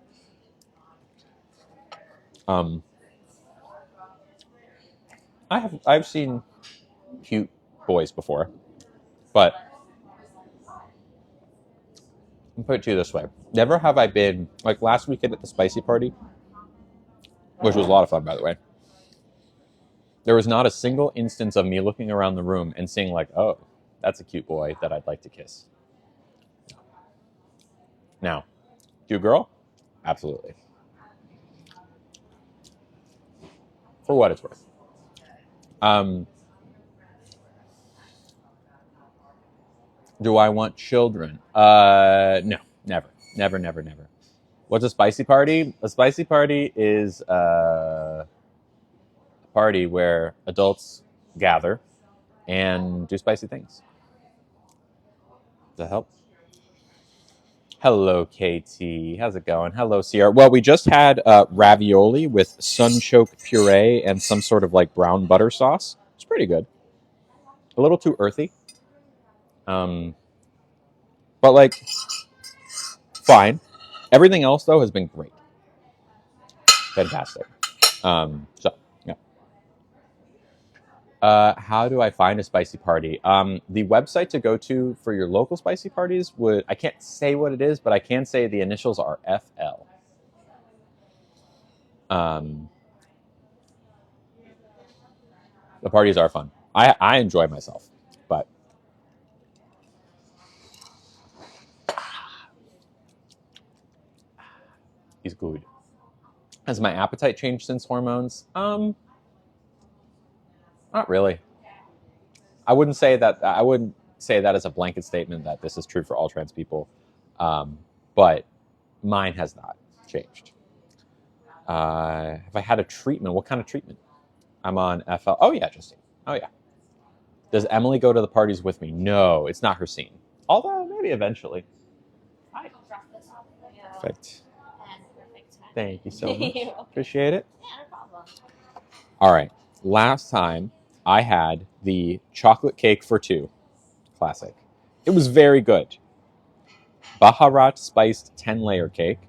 Speaker 1: I've seen cute boys before, but I'll put it to you this way: never have I been like last weekend at the spicy party, which was a lot of fun, by the way. There was not a single instance of me looking around the room and seeing like, oh, that's a cute boy that I'd like to kiss. Now, cute girl? Absolutely. For what it's worth. Do I want children? No, never. What's a spicy party? A spicy party is a party where adults gather and do spicy things. Does that help? Hello, KT. How's it going? Hello, Sierra. Well, we just had ravioli with sunchoke puree and some sort of like brown butter sauce. It's pretty good. A little too earthy. But like, fine. Everything else, though, has been great. Fantastic. So, yeah. How do I find a spicy party? The website to go to for your local spicy parties I can't say what it is, but I can say the initials are FL. The parties are fun. I enjoy myself, but he's good. Has my appetite changed since hormones? Not really. I wouldn't say that as a blanket statement that this is true for all trans people. but mine has not changed. Have I had a treatment? What kind of treatment? I'm on FL. Oh yeah, Justine. Oh yeah. Does Emily go to the parties with me? No, it's not her scene. Although maybe eventually.
Speaker 2: I'll drop this off for you.
Speaker 1: Perfect.
Speaker 2: And perfect time.
Speaker 1: Thank you so much.
Speaker 2: You're welcome.
Speaker 1: Appreciate it.
Speaker 2: Yeah, no problem.
Speaker 1: All right. Last time I had the chocolate cake for two. Classic. It was very good. Baharat spiced 10-layer cake.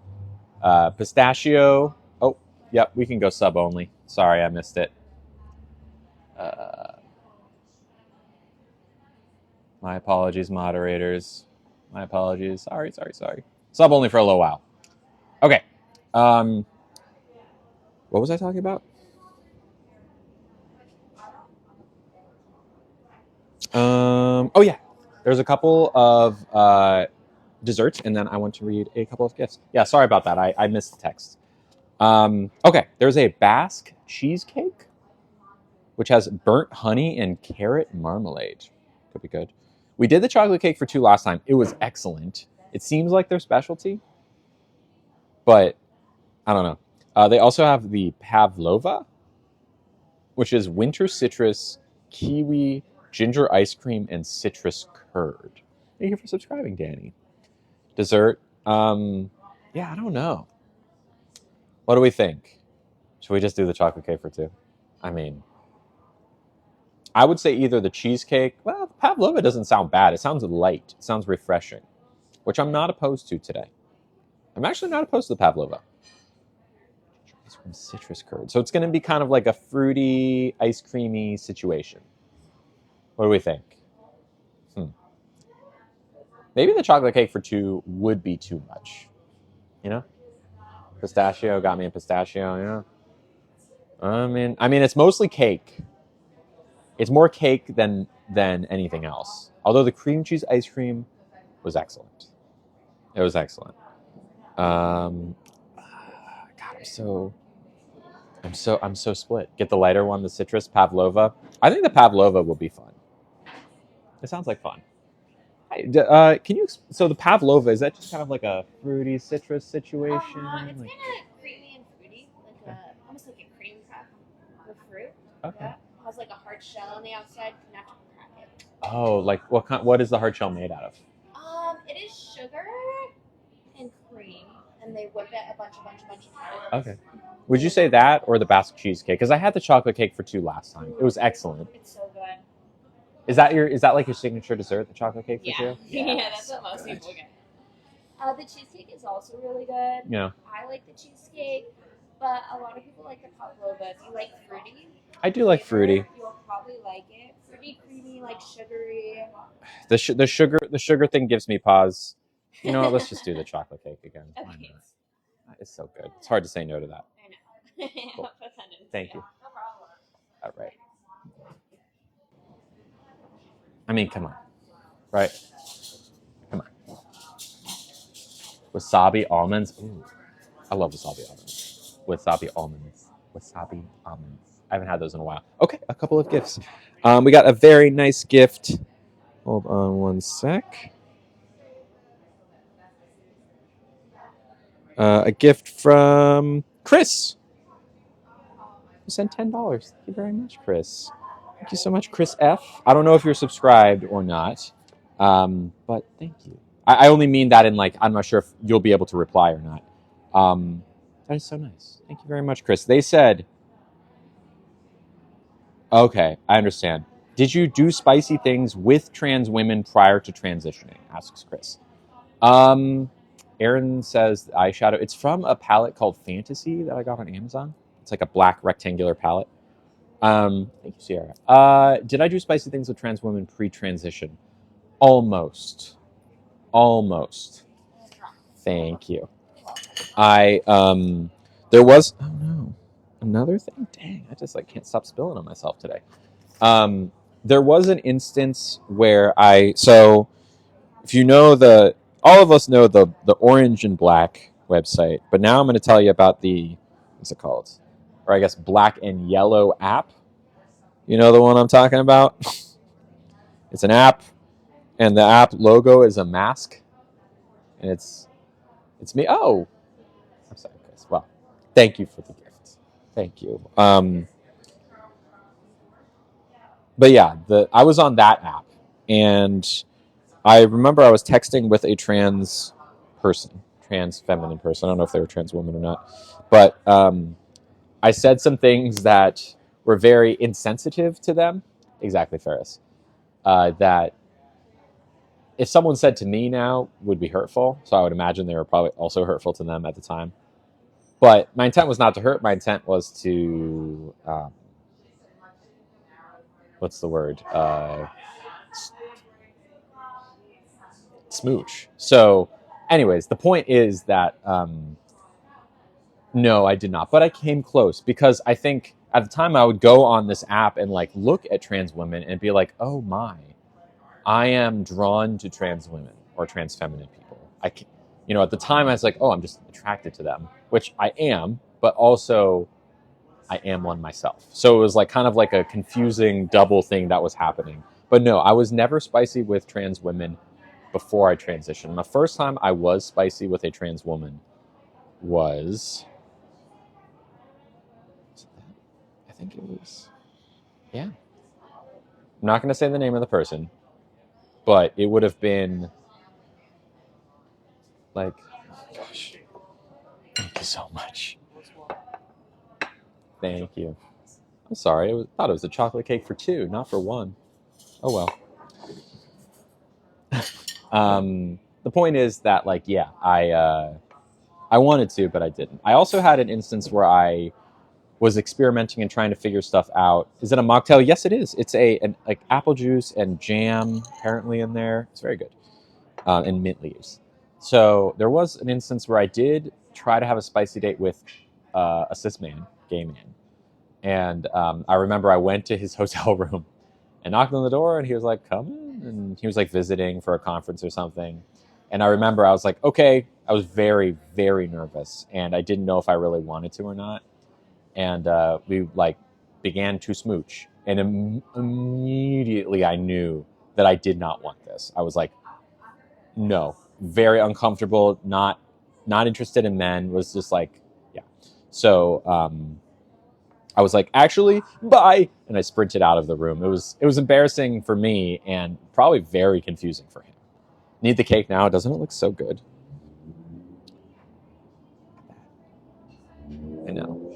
Speaker 1: Pistachio. Oh, yep, we can go sub only. Sorry, I missed it. My apologies, moderators. My apologies. Sorry. Sub only for a little while. Okay. What was I talking about? Oh yeah. There's a couple of desserts, and then I want to read a couple of gifts. Yeah, sorry about that. I missed the text. Okay, there's a Basque cheesecake, which has burnt honey and carrot marmalade. Could be good. We did the chocolate cake for two last time. It was excellent. It seems like their specialty, but I don't know. They also have the pavlova, which is winter citrus, kiwi, ginger ice cream, and citrus curd. Thank you for subscribing, Danny. Dessert. Yeah, I don't know. What do we think? Should we just do the chocolate cake for two? I mean, I would say either the cheesecake. Well, the pavlova doesn't sound bad. It sounds light. It sounds refreshing, which I'm not opposed to today. I'm actually not opposed to the pavlova. Ice cream citrus curd. So it's going to be kind of like a fruity, ice creamy situation. What do we think? Maybe the chocolate cake for two would be too much. You know? Pistachio got me a pistachio, you know? I mean, it's mostly cake. It's more cake than anything else. Although the cream cheese ice cream was excellent. It was excellent. God, I'm so split. Get the lighter one, the citrus pavlova. I think the pavlova will be fun. It sounds like fun. Can you? So the pavlova, is that just kind of like a fruity citrus situation?
Speaker 2: It's kind of creamy and fruity, like almost like a cream puff with fruit.
Speaker 1: Okay.
Speaker 2: Yeah. It has like a hard shell on the outside. You have to crack it.
Speaker 1: Oh, like what is the hard shell made out of?
Speaker 2: It is sugar and cream, and they whip it a bunch of powder.
Speaker 1: Okay. Would you say that or the Basque cheesecake? Because I had the chocolate cake for two last time. It was excellent.
Speaker 2: It's so good.
Speaker 1: Is that like your signature dessert, the chocolate cake for two?
Speaker 2: Yeah, that's what most people get. The cheesecake is also really good.
Speaker 1: Yeah.
Speaker 2: I like the cheesecake, but a lot of people like the pavlova. If you like fruity,
Speaker 1: I do like fruity.
Speaker 2: You'll probably like it. Fruity, creamy, like sugary.
Speaker 1: The sugar thing gives me pause. You know what? Let's just do the chocolate cake again.
Speaker 2: Okay.
Speaker 1: It's so good. It's hard to say no to that.
Speaker 2: I know.
Speaker 1: Cool. Thank you.
Speaker 2: No problem.
Speaker 1: All right. I mean, come on. Right? Come on. Wasabi almonds. Ooh, I love wasabi almonds. Wasabi almonds. I haven't had those in a while. Okay, a couple of gifts. We got a very nice gift. Hold on one sec. A gift from Chris. You sent $10. Thank you very much, Chris. Thank you so much, Chris F. I don't know if you're subscribed or not, but thank you. I only mean that in like, I'm not sure if you'll be able to reply or not. That is so nice. Thank you very much, Chris. They said, okay, I understand. Did you do spicy things with trans women prior to transitioning? Asks Chris. Aaron says eyeshadow. It's from a palette called Fantasy that I got on Amazon. It's like a black rectangular palette. Thank you, Sierra. Did I do spicy things with trans women pre-transition? Almost. Thank you. There was, oh no, another thing. Dang, I just like can't stop spilling on myself today. There was an instance where so if you know all of us know the Orange and Black website, but now I'm going to tell you about what's it called? Or I guess Black and Yellow app. You know the one I'm talking about? It's an app, and the app logo is a mask, and it's It's me. Oh, I'm sorry, Chris. Well, thank you for the gift. Thank you. But yeah, I was on that app, and I remember I was texting with a trans feminine person. I don't know if they were trans woman or not, but I said some things that were very insensitive to them. Exactly, Ferris. That if someone said to me now would be hurtful. So I would imagine they were probably also hurtful to them at the time. But my intent was not to hurt. My intent was to, what's the word? Smooch. So, anyways, the point is that no, I did not. But I came close because I think at the time I would go on this app and like look at trans women and be like, oh my, I am drawn to trans women or trans feminine people. At the time I was like, oh, I'm just attracted to them, which I am, but also I am one myself. So it was like kind of like a confusing double thing that was happening. But no, I was never spicy with trans women before I transitioned. The first time I was spicy with a trans woman was, I think it was, yeah. I'm not going to say the name of the person, but it would have been like, oh gosh, thank you so much. Thank you. I'm sorry. I thought it was a chocolate cake for two, not for one. Oh well. The point is that, like, yeah, I wanted to, but I didn't. I also had an instance where I was experimenting and trying to figure stuff out. Is it a mocktail? Yes, it is. It's like apple juice and jam apparently in there. It's very good, and mint leaves. So there was an instance where I did try to have a spicy date with a cis man, gay man, and I remember I went to his hotel room and knocked on the door, and he was like, come in. And he was like visiting for a conference or something. And I remember I was like, okay, I was very, very nervous, and I didn't know if I really wanted to or not. And we like began to smooch, and immediately I knew that I did not want this. I was like, no, very uncomfortable, not interested in men, was just like, yeah. So I was like, actually, bye, and I sprinted out of the room. It was embarrassing for me and probably very confusing for him. Need the cake now? Doesn't it look so good? I know.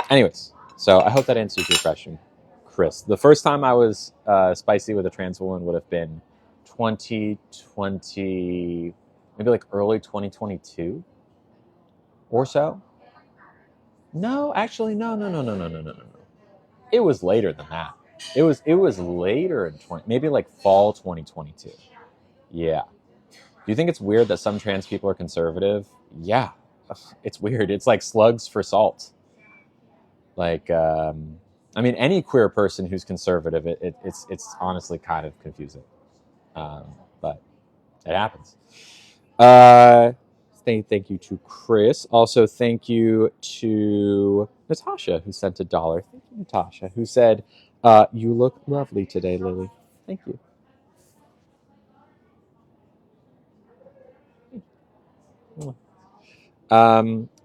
Speaker 1: Anyways, so I hope that answers your question, Chris. The first time I was spicy with a trans woman would have been 2020, maybe like early 2022 or so. No, actually, no. It was later than that. It was later in maybe like fall 2022. Yeah. Do you think it's weird that some trans people are conservative? Yeah, it's weird. It's like slugs for salt. Like, I mean, any queer person who's conservative, it's honestly kind of confusing. But it happens. Thank you to Chris. Also, thank you to Natasha, who sent $1. Thank you, Natasha, who said, you look lovely today, Lily. Thank you.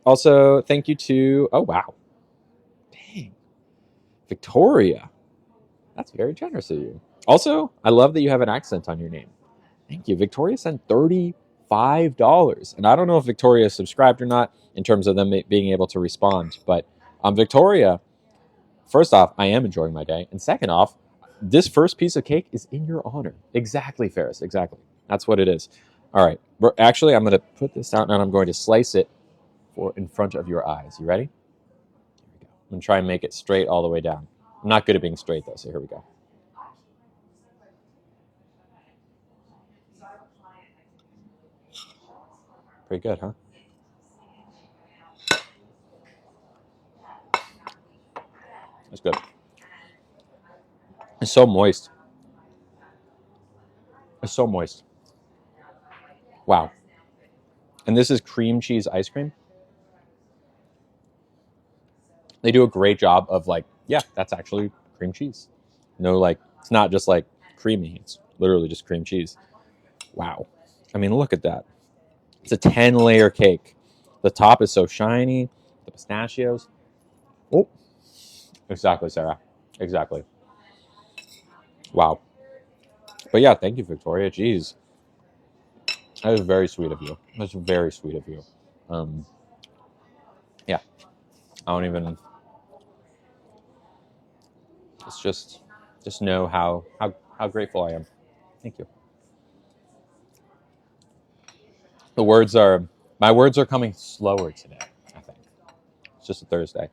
Speaker 1: Also, thank you to, oh, wow. Dang. Victoria. That's very generous of you. Also, I love that you have an accent on your name. Thank you. Victoria sent $35. And I don't know if Victoria subscribed or not in terms of them being able to respond. But Victoria, first off, I am enjoying my day. And second off, this first piece of cake is in your honor. Exactly, Ferris. Exactly. That's what it is. All right. Actually, I'm going to put this out and I'm going to slice it in front of your eyes. You ready? Here we go. I'm going to try and make it straight all the way down. I'm not good at being straight, though, so here we go. Pretty good, huh? That's good. It's so moist. It's so moist. Wow. And this is cream cheese ice cream. They do a great job of like, yeah, that's actually cream cheese. No, like, it's not just like creamy. It's literally just cream cheese. Wow. I mean, look at that. It's a 10-layer cake. The top is so shiny. The pistachios. Oh, exactly, Sarah. Exactly. Wow. But yeah, thank you, Victoria. Jeez. That was very sweet of you. That's very sweet of you. Yeah. I don't even. It's just know how grateful I am. Thank you. My words are coming slower today, I think. It's just a Thursday.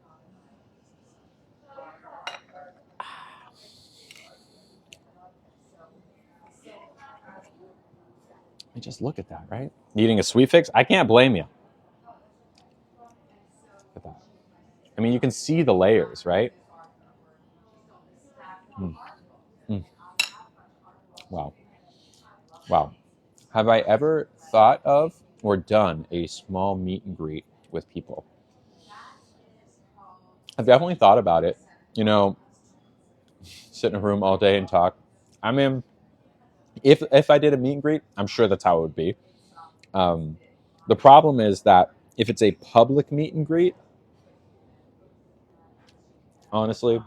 Speaker 1: I just look at that, right? Needing a sweet fix? I can't blame you. Look at that. I mean, you can see the layers, right? Mm. Mm. Wow. Wow. Have I ever thought of or done a small meet and greet with people? I've definitely thought about it. You know, sit in a room all day and talk. I mean, if I did a meet and greet, I'm sure that's how it would be. The problem is that if it's a public meet and greet, honestly,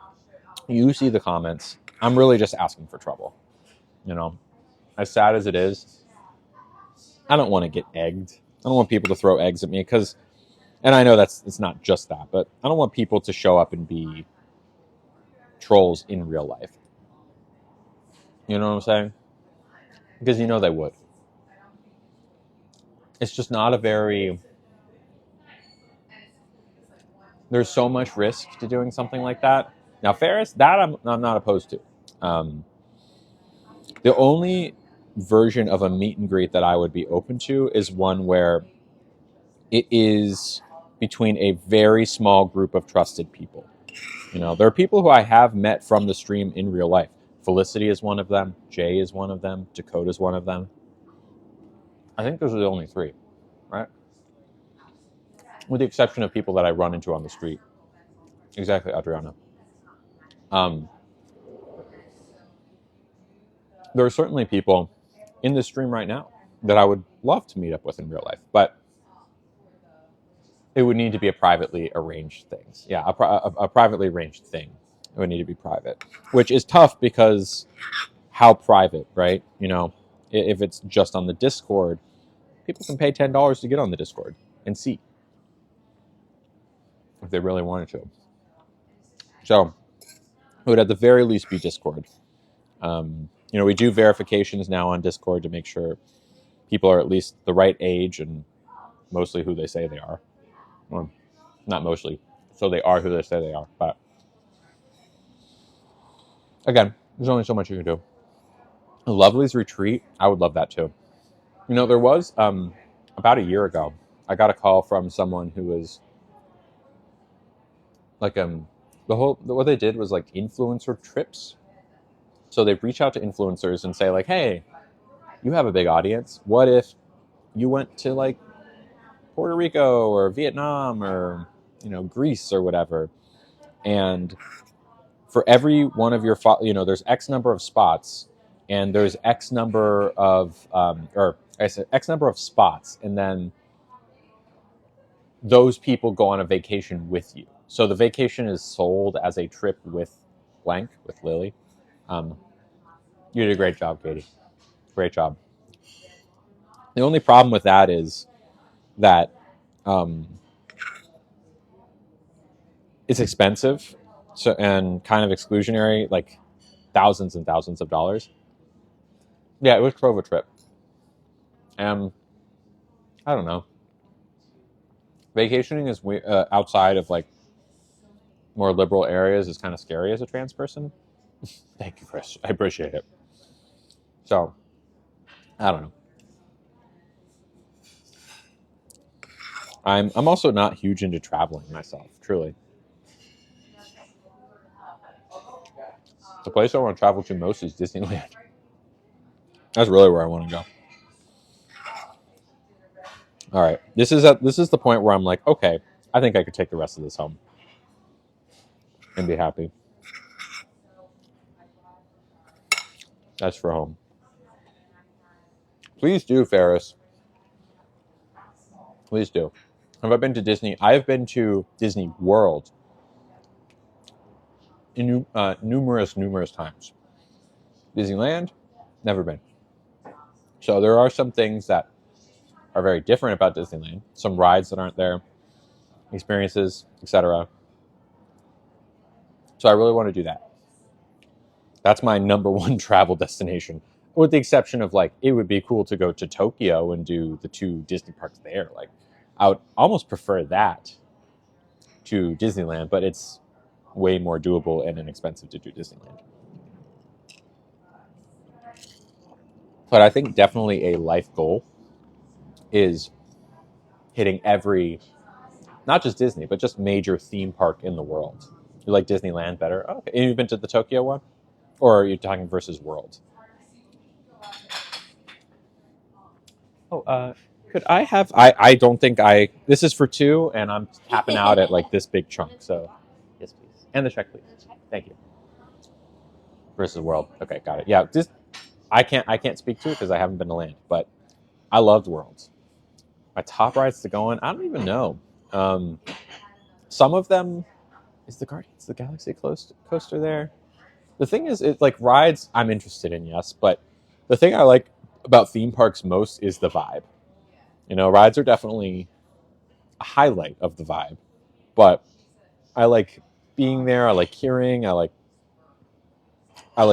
Speaker 1: you see the comments. I'm really just asking for trouble. You know, as sad as it is, I don't want to get egged. I don't want people to throw eggs at me because, and I know it's not just that, but I don't want people to show up and be trolls in real life. You know what I'm saying? Because you know they would. It's just not a very. There's so much risk to doing something like that. Now, Ferris, that I'm not opposed to. The only version of a meet and greet that I would be open to is one where it is between a very small group of trusted people. You know, there are people who I have met from the stream in real life. Felicity is one of them. Jay is one of them. Dakota is one of them. I think those are the only three, right? With the exception of people that I run into on the street. Exactly, Adriana. There are certainly people in this stream right now that I would love to meet up with in real life, but it would need to be a privately arranged thing. Yeah, a privately arranged thing. It would need to be private, which is tough because how private, right? You know, if it's just on the Discord, people can pay $10 to get on the Discord and see if they really wanted to. So it would at the very least be Discord. You know, we do verifications now on Discord to make sure people are at least the right age and mostly who they say they are. Well, not mostly. So they are who they say they are. But again, there's only so much you can do. Lovely's retreat, I would love that too. You know, there was about a year ago, I got a call from someone who was like what they did was like influencer trips. So they reach out to influencers and say like, hey, you have a big audience. What if you went to like Puerto Rico or Vietnam or Greece or whatever, and for every one of your there's X number of spots, and there's X number of or I said X number of spots, and then those people go on a vacation with you. So the vacation is sold as a trip with blank, with Lily. You did a great job, Katie. Great job. The only problem with that is that it's expensive, so and kind of exclusionary, like thousands and thousands of dollars. Yeah, it was Trovo trip. I don't know. Vacationing is outside of like more liberal areas is kind of scary as a trans person. Thank you, Chris. I appreciate it. So, I don't know. I'm also not huge into traveling myself, truly. The place I want to travel to most is Disneyland. That's really where I want to go. All right. This is the point where I'm like, okay, I think I could take the rest of this home and be happy. That's for home. Please do, Ferris. Please do. Have I been to Disney? I have been to Disney World numerous times. Disneyland, never been. So there are some things that are very different about Disneyland. Some rides that aren't there, experiences, etc. So I really want to do that. That's my number one travel destination, with the exception of like it would be cool to go to Tokyo and do the 2 Disney parks there. Like I would almost prefer that to Disneyland, but it's way more doable and inexpensive to do Disneyland. But I think definitely a life goal is hitting every, not just Disney, but just major theme park in the world. You like Disneyland better? Oh, okay. And you've been to the Tokyo one? Or are you talking versus World? Oh, could I have, I don't think this is for 2, and I'm tapping out at like this big chunk, so yes, please. And the check, please. Thank you. Versus World. Okay, got it. Yeah, I can't speak to it because I haven't been to land, but I loved Worlds. My top rides to go on, I don't even know. Some of them is the Guardians of the Galaxy coaster there. The thing is, it's like rides I'm interested in, yes, but the thing I like about theme parks most is the vibe. You know, rides are definitely a highlight of the vibe, but I like being there. I like hearing. I like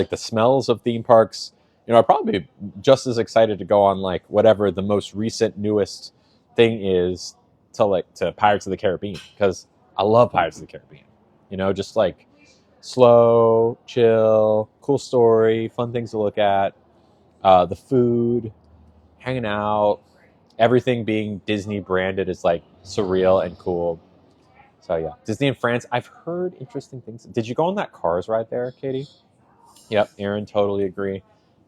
Speaker 1: the smells of theme parks. You know, I'd probably be just as excited to go on like whatever the most recent, newest thing is to Pirates of the Caribbean, because I love Pirates of the Caribbean. You know, just like slow, chill, cool story, fun things to look at, the food, hanging out, everything being Disney branded is like surreal and cool. So yeah, Disney in France. I've heard interesting things. Did you go on that Cars ride there, Katie? Yep, Aaron, totally agree.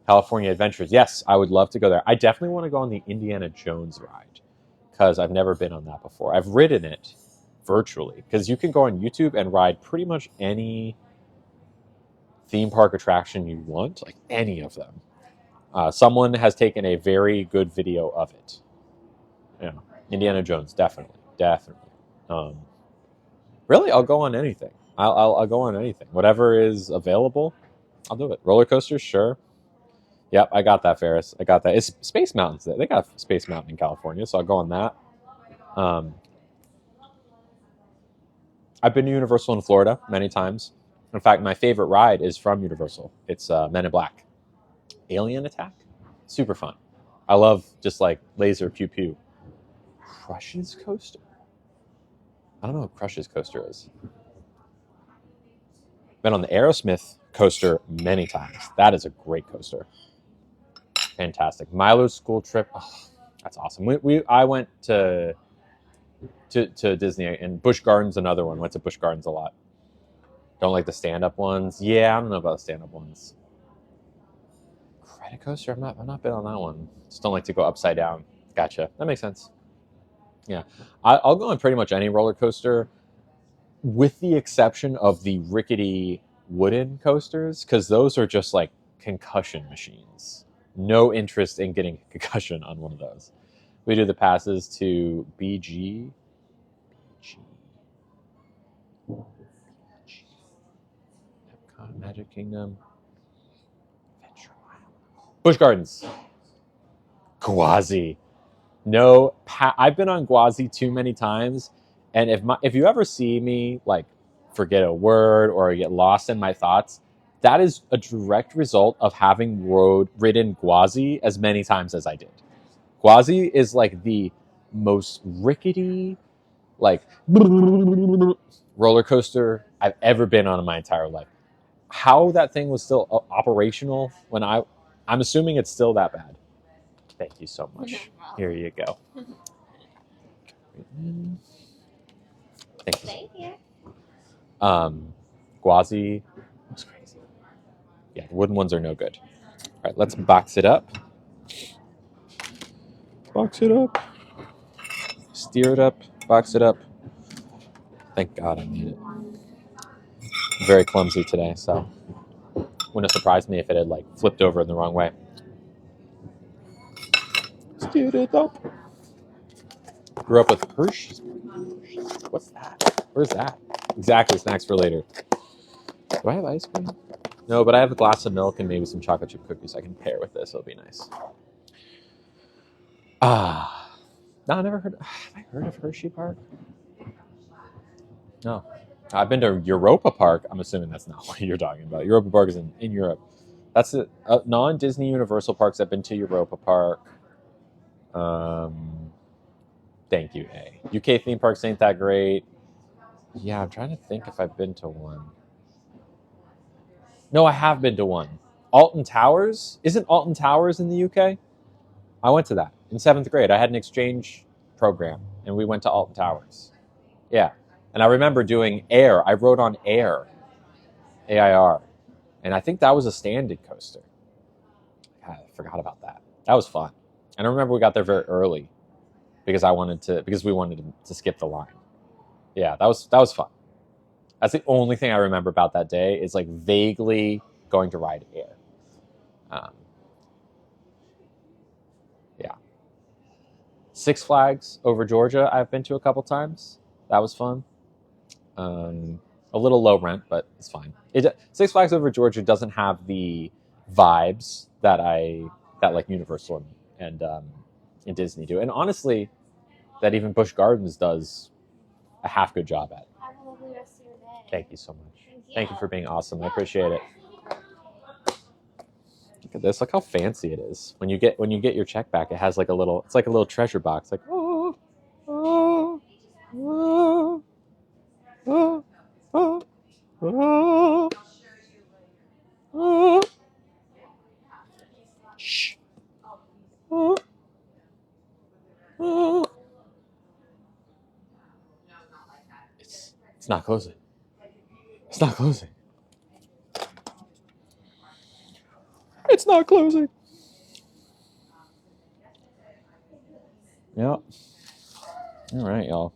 Speaker 1: California Adventures. Yes, I would love to go there. I definitely want to go on the Indiana Jones ride because I've never been on that before. I've ridden it virtually because you can go on YouTube and ride pretty much any theme park attraction you want, like any of them. Someone has taken a very good video of it. Yeah, Indiana Jones, definitely. Really, I'll go on anything. I'll go on anything. Whatever is available, I'll do it. Roller coasters, sure. Yep, I got that, Ferris. I got that. It's Space Mountains. They got Space Mountain in California, so I'll go on that. I've been to Universal in Florida many times. In fact, my favorite ride is from Universal. It's Men in Black. Alien Attack? Super fun. I love just like laser pew pew. Crush's Coaster? I don't know what Crush's Coaster is. Been on the Aerosmith coaster many times. That is a great coaster. Fantastic. Milo's school trip. Oh, that's awesome. I went to Disney, and Busch Gardens another one. Went to Busch Gardens a lot. Don't like the stand-up ones. Yeah, I don't know about the stand-up ones. Credit Coaster. I've not been on that one. Just don't like to go upside down. Gotcha. That makes sense. Yeah, I'll go on pretty much any roller coaster, with the exception of the rickety wooden coasters, because those are just like concussion machines. No interest in getting a concussion on one of those. We do the passes to BG. Epcot, Magic Kingdom. Busch Gardens. Gwazi. No, I've been on Gwazi too many times, and if you ever see me like forget a word or get lost in my thoughts, that is a direct result of having ridden Gwazi as many times as I did. Gwazi is like the most rickety, like roller coaster I've ever been on in my entire life. How that thing was still operational when I'm assuming it's still that bad. Thank you so much. Here you go. Thank you. Gwazi was crazy. Yeah, the wooden ones are no good. All right, let's box it up. Box it up. Steer it up. Box it up. Thank God I made it. I'm very clumsy today, so wouldn't have surprised me if it had like flipped over in the wrong way. Steer it up. Grew up with Hershey's. What's that? Where's that? Exactly, snacks for later. Do I have ice cream? No, but I have a glass of milk and maybe some chocolate chip cookies I can pair with this. It'll be nice. No, I never heard. Have I heard of Hershey Park? No. I've been to Europa Park. I'm assuming that's not what you're talking about. Europa Park is in Europe. That's it. Non-Disney Universal parks. I've been to Europa Park. Thank you, A. UK theme parks ain't that great. Yeah, I'm trying to think if I've been to one. No, I have been to one. Alton Towers? Isn't Alton Towers in the UK? I went to that in 7th grade. I had an exchange program, and we went to Alton Towers. Yeah. And I remember doing Air. I rode on Air, AIR. And I think that was a standing coaster. I forgot about that. That was fun. And I remember we got there very early because we wanted to skip the line. Yeah, that was fun. That's the only thing I remember about that day is like vaguely going to ride Air. Yeah. Six Flags over Georgia, I've been to a couple times. That was fun. A little low rent, but it's fine. Six Flags over Georgia doesn't have the vibes that like Universal and Disney do, and honestly, that even Busch Gardens does a half good job at.
Speaker 2: Have a lovely rest of your day.
Speaker 1: Thank you so much. Thank you for being awesome. I appreciate it. Look at this. Look how fancy it is. When you get your check back, it has like it's like a little treasure box. Like oh, oh, oh, oh, oh, oh, oh. Shh. Oh, oh. It's not closing. It's not closing. It's not closing. Yep. All right, y'all.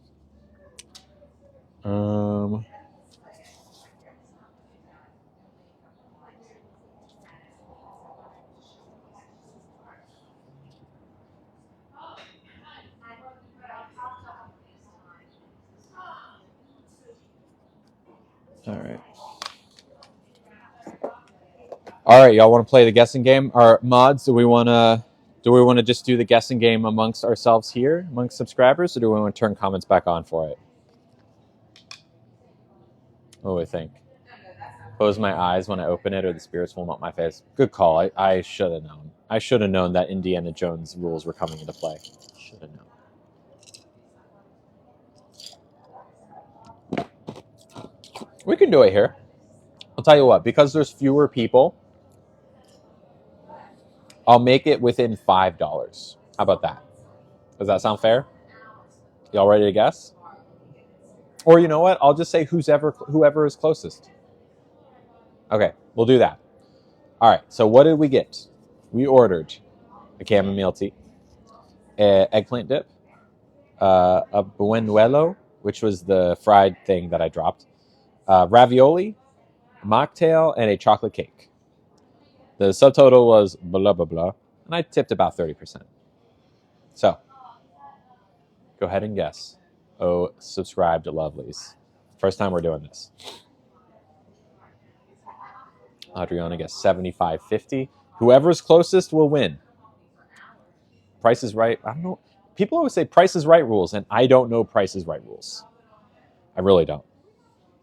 Speaker 1: All right, y'all want to play the guessing game? Our mods, do we want to just do the guessing game amongst ourselves here, amongst subscribers, or do we want to turn comments back on for it? What do we think? Close my eyes when I open it, or the spirits will melt my face. Good call. I should have known. I should have known that Indiana Jones rules were coming into play. Should have known. We can do it here. I'll tell you what, because there's fewer people, I'll make it within $5. How about that? Does that sound fair? Y'all ready to guess? Or you know what? I'll just say whoever is closest. Okay, we'll do that. All right, so what did we get? We ordered a chamomile tea, eggplant dip, a buñuelo, which was the fried thing that I dropped, ravioli, a mocktail, and a chocolate cake. The subtotal was blah, blah, blah, and I tipped about 30%. So, go ahead and guess. Oh, subscribed lovelies. First time we're doing this. Adriana guessed 75.50. Whoever's closest will win. Price is Right. I don't know. People always say Price is Right rules, and I don't know Price is Right rules. I really don't.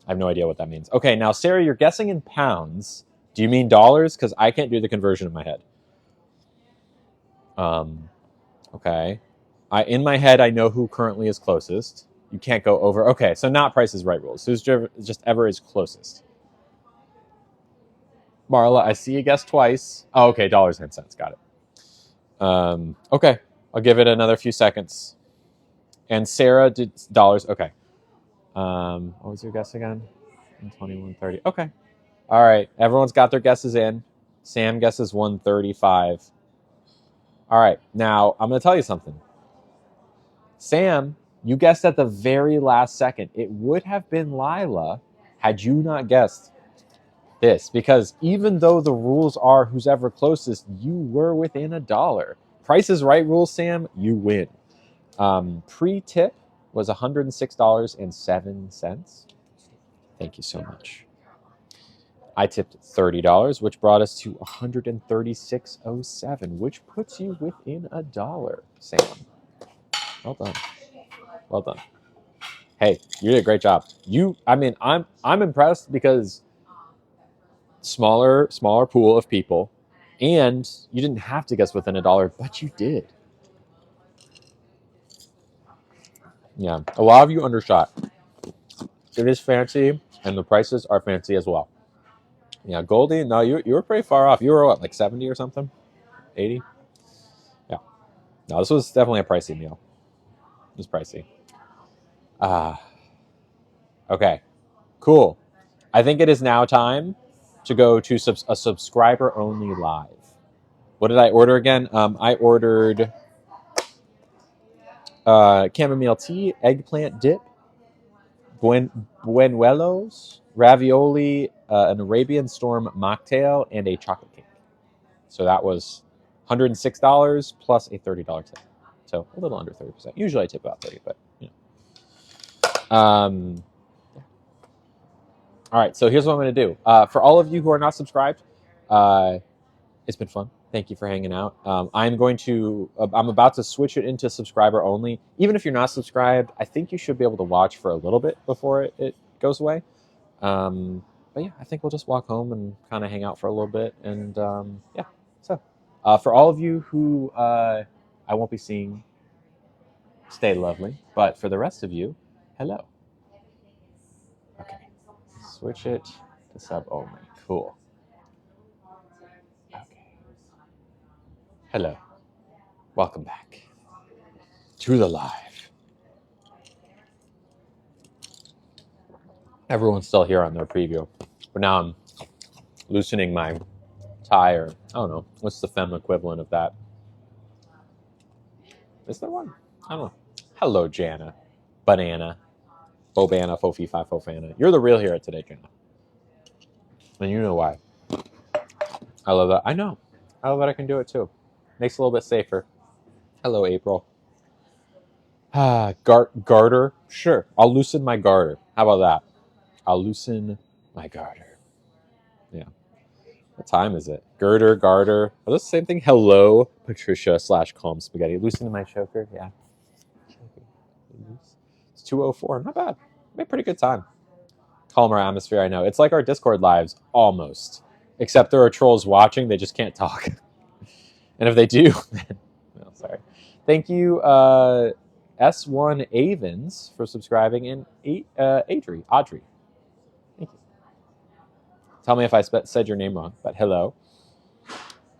Speaker 1: I have no idea what that means. Okay, now, Sarah, you're guessing in pounds. Do you mean dollars? Because I can't do the conversion in my head. Okay. In my head, I know who currently is closest. You can't go over. Okay, so not Price is Right rules. Who's just ever is closest? Marla, I see you guessed twice. Oh, okay, dollars and cents. Got it. Okay, I'll give it another few seconds. And Sarah did dollars. Okay. What was your guess again? 21.30. Okay. All right, everyone's got their guesses in. Sam guesses 135. All right, now I'm going to tell you something. Sam, you guessed at the very last second. It would have been Lila had you not guessed this, because even though the rules are who's ever closest, you were within $1. Price is Right rules, Sam, you win. Pre-tip was $106.07. Thank you so much. I tipped $30, which brought us to $136.07, which puts you within $1, Sam. Well done. Well done. Hey, you did a great job. I'm impressed because smaller pool of people, and you didn't have to guess within $1, but you did. Yeah, a lot of you undershot. It is fancy, and the prices are fancy as well. Yeah, Goldie, no, you were pretty far off. You were what, like 70 or something? 80? Yeah. No, this was definitely a pricey meal. It was pricey. Okay, cool. I think it is now time to go to a subscriber-only live. What did I order again? I ordered chamomile tea, eggplant dip, buñuelos, ravioli, an Arabian Storm mocktail, and a chocolate cake. So that was $106 plus a $30 tip. So a little under 30%. Usually I tip about 30, but you know. All right, so here's what I'm going to do. For all of you who are not subscribed, it's been fun. Thank you for hanging out. I'm about to switch it into subscriber only. Even if you're not subscribed, I think you should be able to watch for a little bit before it goes away. But yeah, I think we'll just walk home and kind of hang out for a little bit. And yeah, so for all of you who I won't be seeing, stay lovely. But for the rest of you, hello. Okay, switch it to sub only. Cool. Okay. Hello. Welcome back to the live. Everyone's still here on their preview, but now I'm loosening my tie, or I don't know, what's the femme equivalent of that? Is there one? I don't know. Hello, Jana. Banana. Bobana, Fofi-Fi, Fofana. You're the real hero today, Jana. And you know why. I love that. I know. I love that I can do it too. Makes it a little bit safer. Hello, April. Garter. Sure. I'll loosen my garter. How about that? I'll loosen my garter. Yeah. What time is it? Garter. Are those the same thing? Hello, Patricia / Calm Spaghetti. Loosen my choker. Yeah. It's 2:04. Not bad. We had a pretty good time. Calmer atmosphere, I know. It's like our Discord lives, almost. Except there are trolls watching. They just can't talk. And if they do, then... No, sorry. Thank you, S1 Avens, for subscribing, and Audrey. Thank you. Tell me if I said your name wrong, but hello.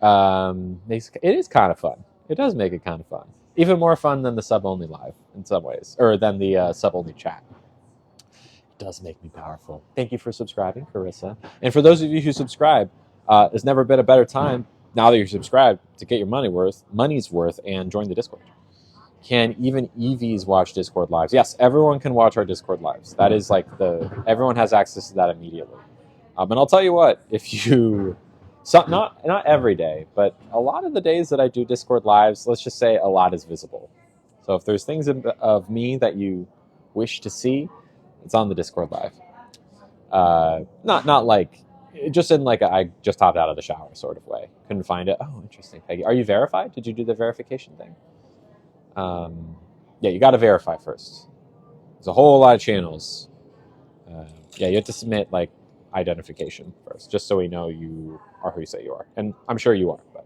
Speaker 1: It is kind of fun. It does make it kind of fun. Even more fun than the sub-only live, in some ways. Or than the sub-only chat. It does make me powerful. Thank you for subscribing, Carissa. And for those of you who subscribe, there's never been a better time, now that you're subscribed, to get your money's worth, and join the Discord. Can even EVs watch Discord lives? Yes, everyone can watch our Discord lives. That is like everyone has access to that immediately. And I'll tell you what, if you... not every day, but a lot of the days that I do Discord lives, let's just say a lot is visible. So if there's things of me that you wish to see, it's on the Discord live. Not like, just in like I just hopped out of the shower sort of way. Couldn't find it. Oh, interesting, Peggy. Are you verified? Did you do the verification thing? Yeah, you got to verify first. There's a whole lot of channels. Yeah, you have to submit like identification first, just so we know you are who you say you are. And I'm sure you are, but...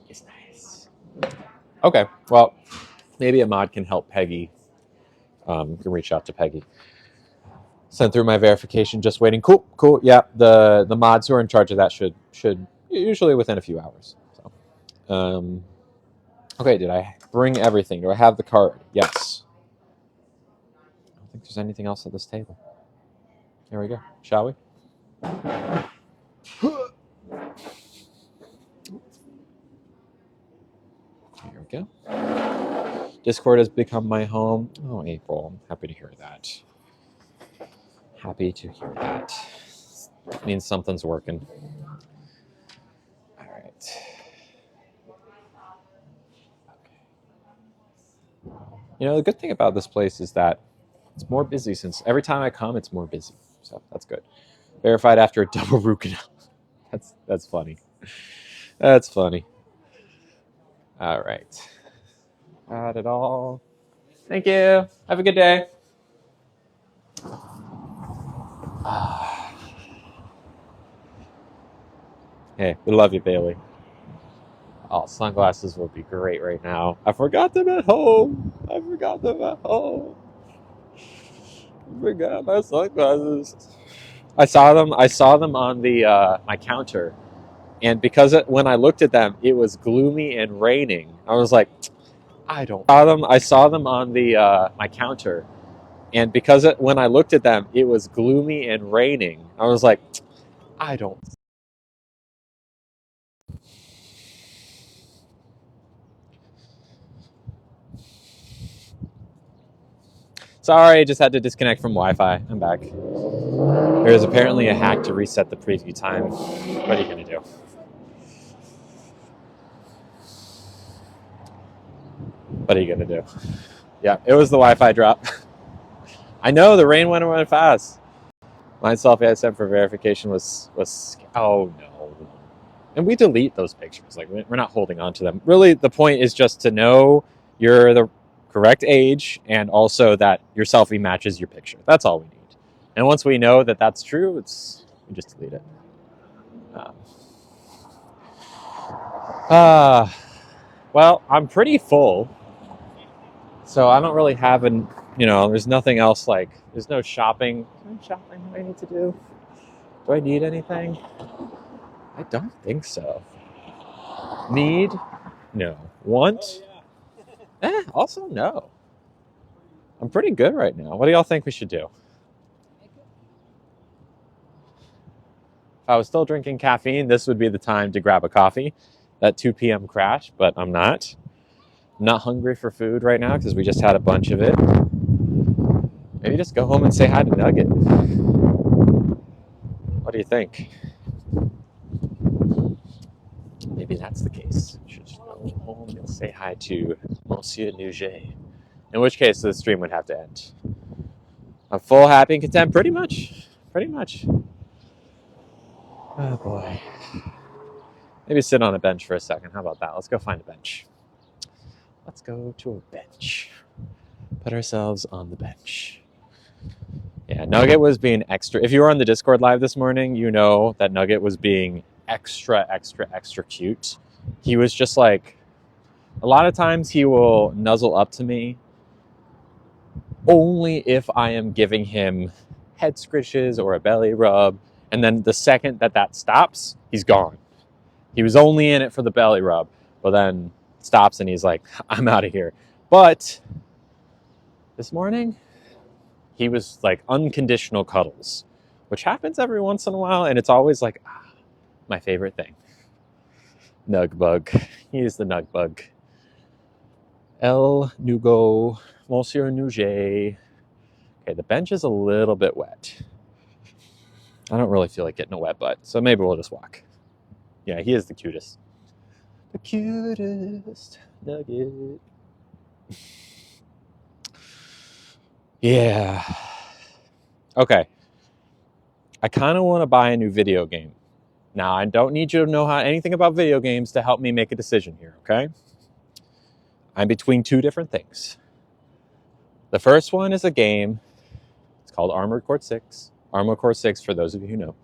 Speaker 1: It's nice. Okay, well, maybe a mod can help Peggy. You can reach out to Peggy. Sent through my verification, just waiting. Cool. Yeah, the mods who are in charge of that should usually within a few hours. So, okay, did I bring everything? Do I have the card? Yes. I don't think there's anything else at this table. Here we go. Shall we? Here we go. Discord has become my home. Oh, April. I'm happy to hear that. Happy to hear that. It means something's working. All right. You know, the good thing about this place is that it's more busy since every time I come, it's more busy. So that's good. Verified after a double root canal. That's funny. That's funny. All right. Got it all. Thank you. Have a good day. Hey, we love you, Bailey. Oh, sunglasses would be great right now. I forgot them at home. I forgot my sunglasses. I saw them on the my counter, and because when I looked at them, it was gloomy and raining. I was like, I saw them on the my counter, and because when I looked at them, it was gloomy and raining. I was like, I don't. Sorry, I just had to disconnect from Wi-Fi. I'm back. There is apparently a hack to reset the preview time. What are you gonna do? What are you gonna do? Yeah, it was the Wi-Fi drop. I know the rain went fast. My selfie I sent for verification was oh no. And we delete those pictures. Like we're not holding on to them. Really, the point is just to know you're the correct age and also that your selfie matches your picture. That's all we need. And once we know that that's true, we just delete it. Well, I'm pretty full, so I don't really have there's nothing else like, there's no shopping. Is there any shopping that I need to do? Do I need anything? I don't think so. Need? No. Want? Also no. I'm pretty good right now. What do y'all think we should do? If I was still drinking caffeine, this would be the time to grab a coffee. That 2 p.m. crash, but I'm not. I'm not hungry for food right now because we just had a bunch of it. Maybe just go home and say hi to Nugget. What do you think? Maybe that's the case. We should just go home and say hi to Monsieur Nouget. In which case, the stream would have to end. I'm full, happy, and content. Pretty much. Oh boy. Maybe sit on a bench for a second. How about that? Let's go find a bench. Let's go to a bench. Put ourselves on the bench. Yeah, Nugget was being extra. If you were on the Discord live this morning, you know that Nugget was being extra cute. He was just like, a lot of times he will nuzzle up to me only if I am giving him head scritches or a belly rub. And then the second that stops, he's gone. He was only in it for the belly rub, but then stops and he's like, I'm out of here. But this morning, he was like unconditional cuddles, which happens every once in a while. And it's always like, my favorite thing. Nug bug. He is the nug bug. El Nugo, Monsieur Nouget. Okay, the bench is a little bit wet. I don't really feel like getting a wet butt, so maybe we'll just walk. Yeah, he is the cutest. The cutest Nugget. Yeah. Okay. I kind of want to buy a new video game. Now, I don't need you to know anything about video games to help me make a decision here, okay? I'm between two different things. The first one is a game. It's called Armored Core 6. Armored Core 6, for those of you who know.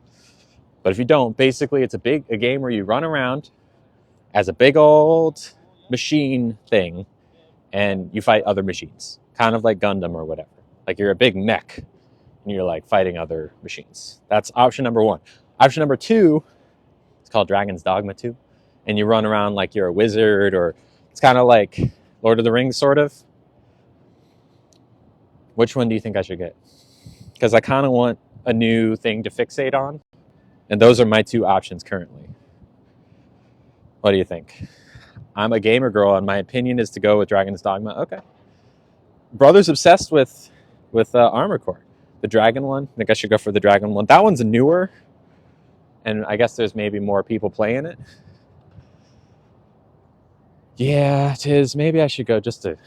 Speaker 1: But if you don't, basically it's a game where you run around as a big old machine thing and you fight other machines. Kind of like Gundam or whatever. Like you're a big mech and you're like fighting other machines. That's option number one. Option number two, it's called Dragon's Dogma 2. And you run around like you're a wizard, or it's kind of like Lord of the Rings, sort of. Which one do you think I should get? Because I kind of want a new thing to fixate on. And those are my two options currently. What do you think? I'm a gamer girl, and my opinion is to go with Dragon's Dogma. Okay. Brother's obsessed with Armored Core. The Dragon one. I think I should go for the Dragon one. That one's newer. and I guess there's maybe more people playing it. Yeah, it is. Maybe I should go just to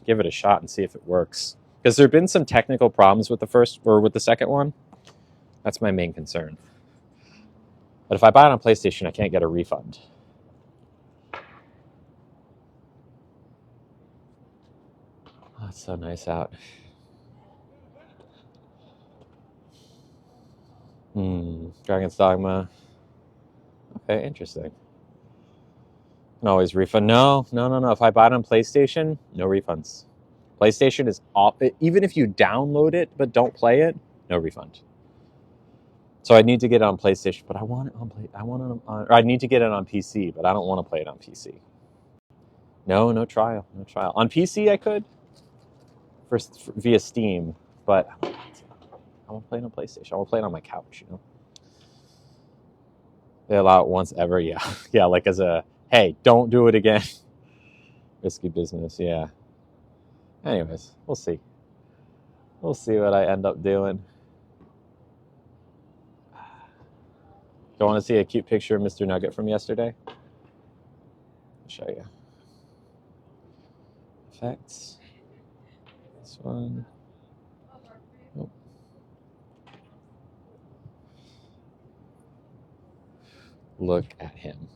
Speaker 1: give it a shot and see if it works. Because there have been some technical problems with the first or with the second one. That's my main concern. But if I buy it on PlayStation, I can't get a refund. Oh, it's so nice out. Dragon's Dogma. Okay, interesting. Can always refund. No. If I buy it on PlayStation, no refunds. PlayStation is off. Even if you download it but don't play it, no refund. So I need to get it on PlayStation, but I want it on or I need to get it on PC, but I don't want to play it on PC. No trial. On PC I could via Steam, but I want to play it on PlayStation. I want to play it on my couch, you know. They allow it once ever, yeah. Yeah, like as a, hey, don't do it again. Risky business, yeah. Anyways, we'll see. We'll see what I end up doing. Do you want to see a cute picture of Mr. Nugget from yesterday? I'll show you. Effects. This one. Oh. Look at him.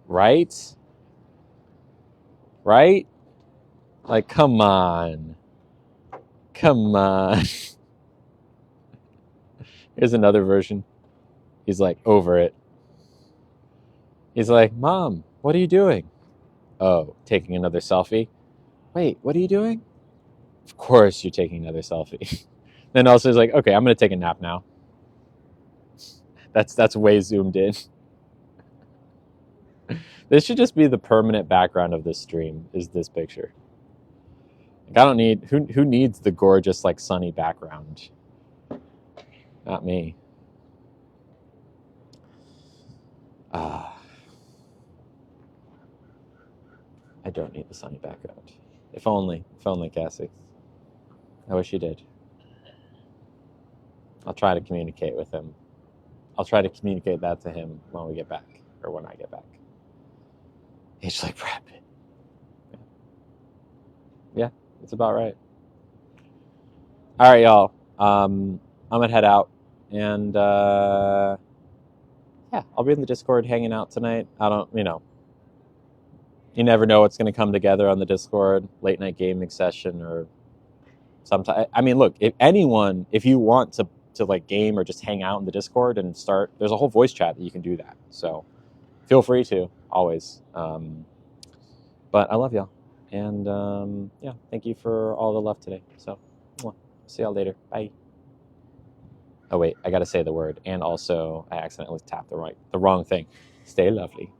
Speaker 1: Right? Right? Like, come on. Come on. Here's another version. He's like, over it. He's like, Mom, what are you doing? Oh, taking another selfie. Wait, what are you doing? Of course you're taking another selfie. Then also he's like, okay, I'm going to take a nap now. That's way zoomed in. This should just be the permanent background of this stream, is this picture. Like, I don't need, who needs the gorgeous, like, sunny background? Not me. I don't need the sunny background. If only, Cassie. I wish you did. I'll try to communicate with him. I'll try to communicate that to him when we get back, or when I get back. It's like Brad Pitt. Yeah, that's about right. All right, y'all. I'm gonna head out, and yeah, I'll be in the Discord hanging out tonight. I don't, you never know what's gonna come together on the Discord, late night gaming session, or sometime. I mean, look, if you want to like game or just hang out in the Discord and start, there's a whole voice chat that you can do that. So feel free to, always. But I love y'all. And yeah, thank you for all the love today. So see y'all later. Bye. Oh wait, I gotta say the word. And also I accidentally tapped the wrong thing. Stay lovely.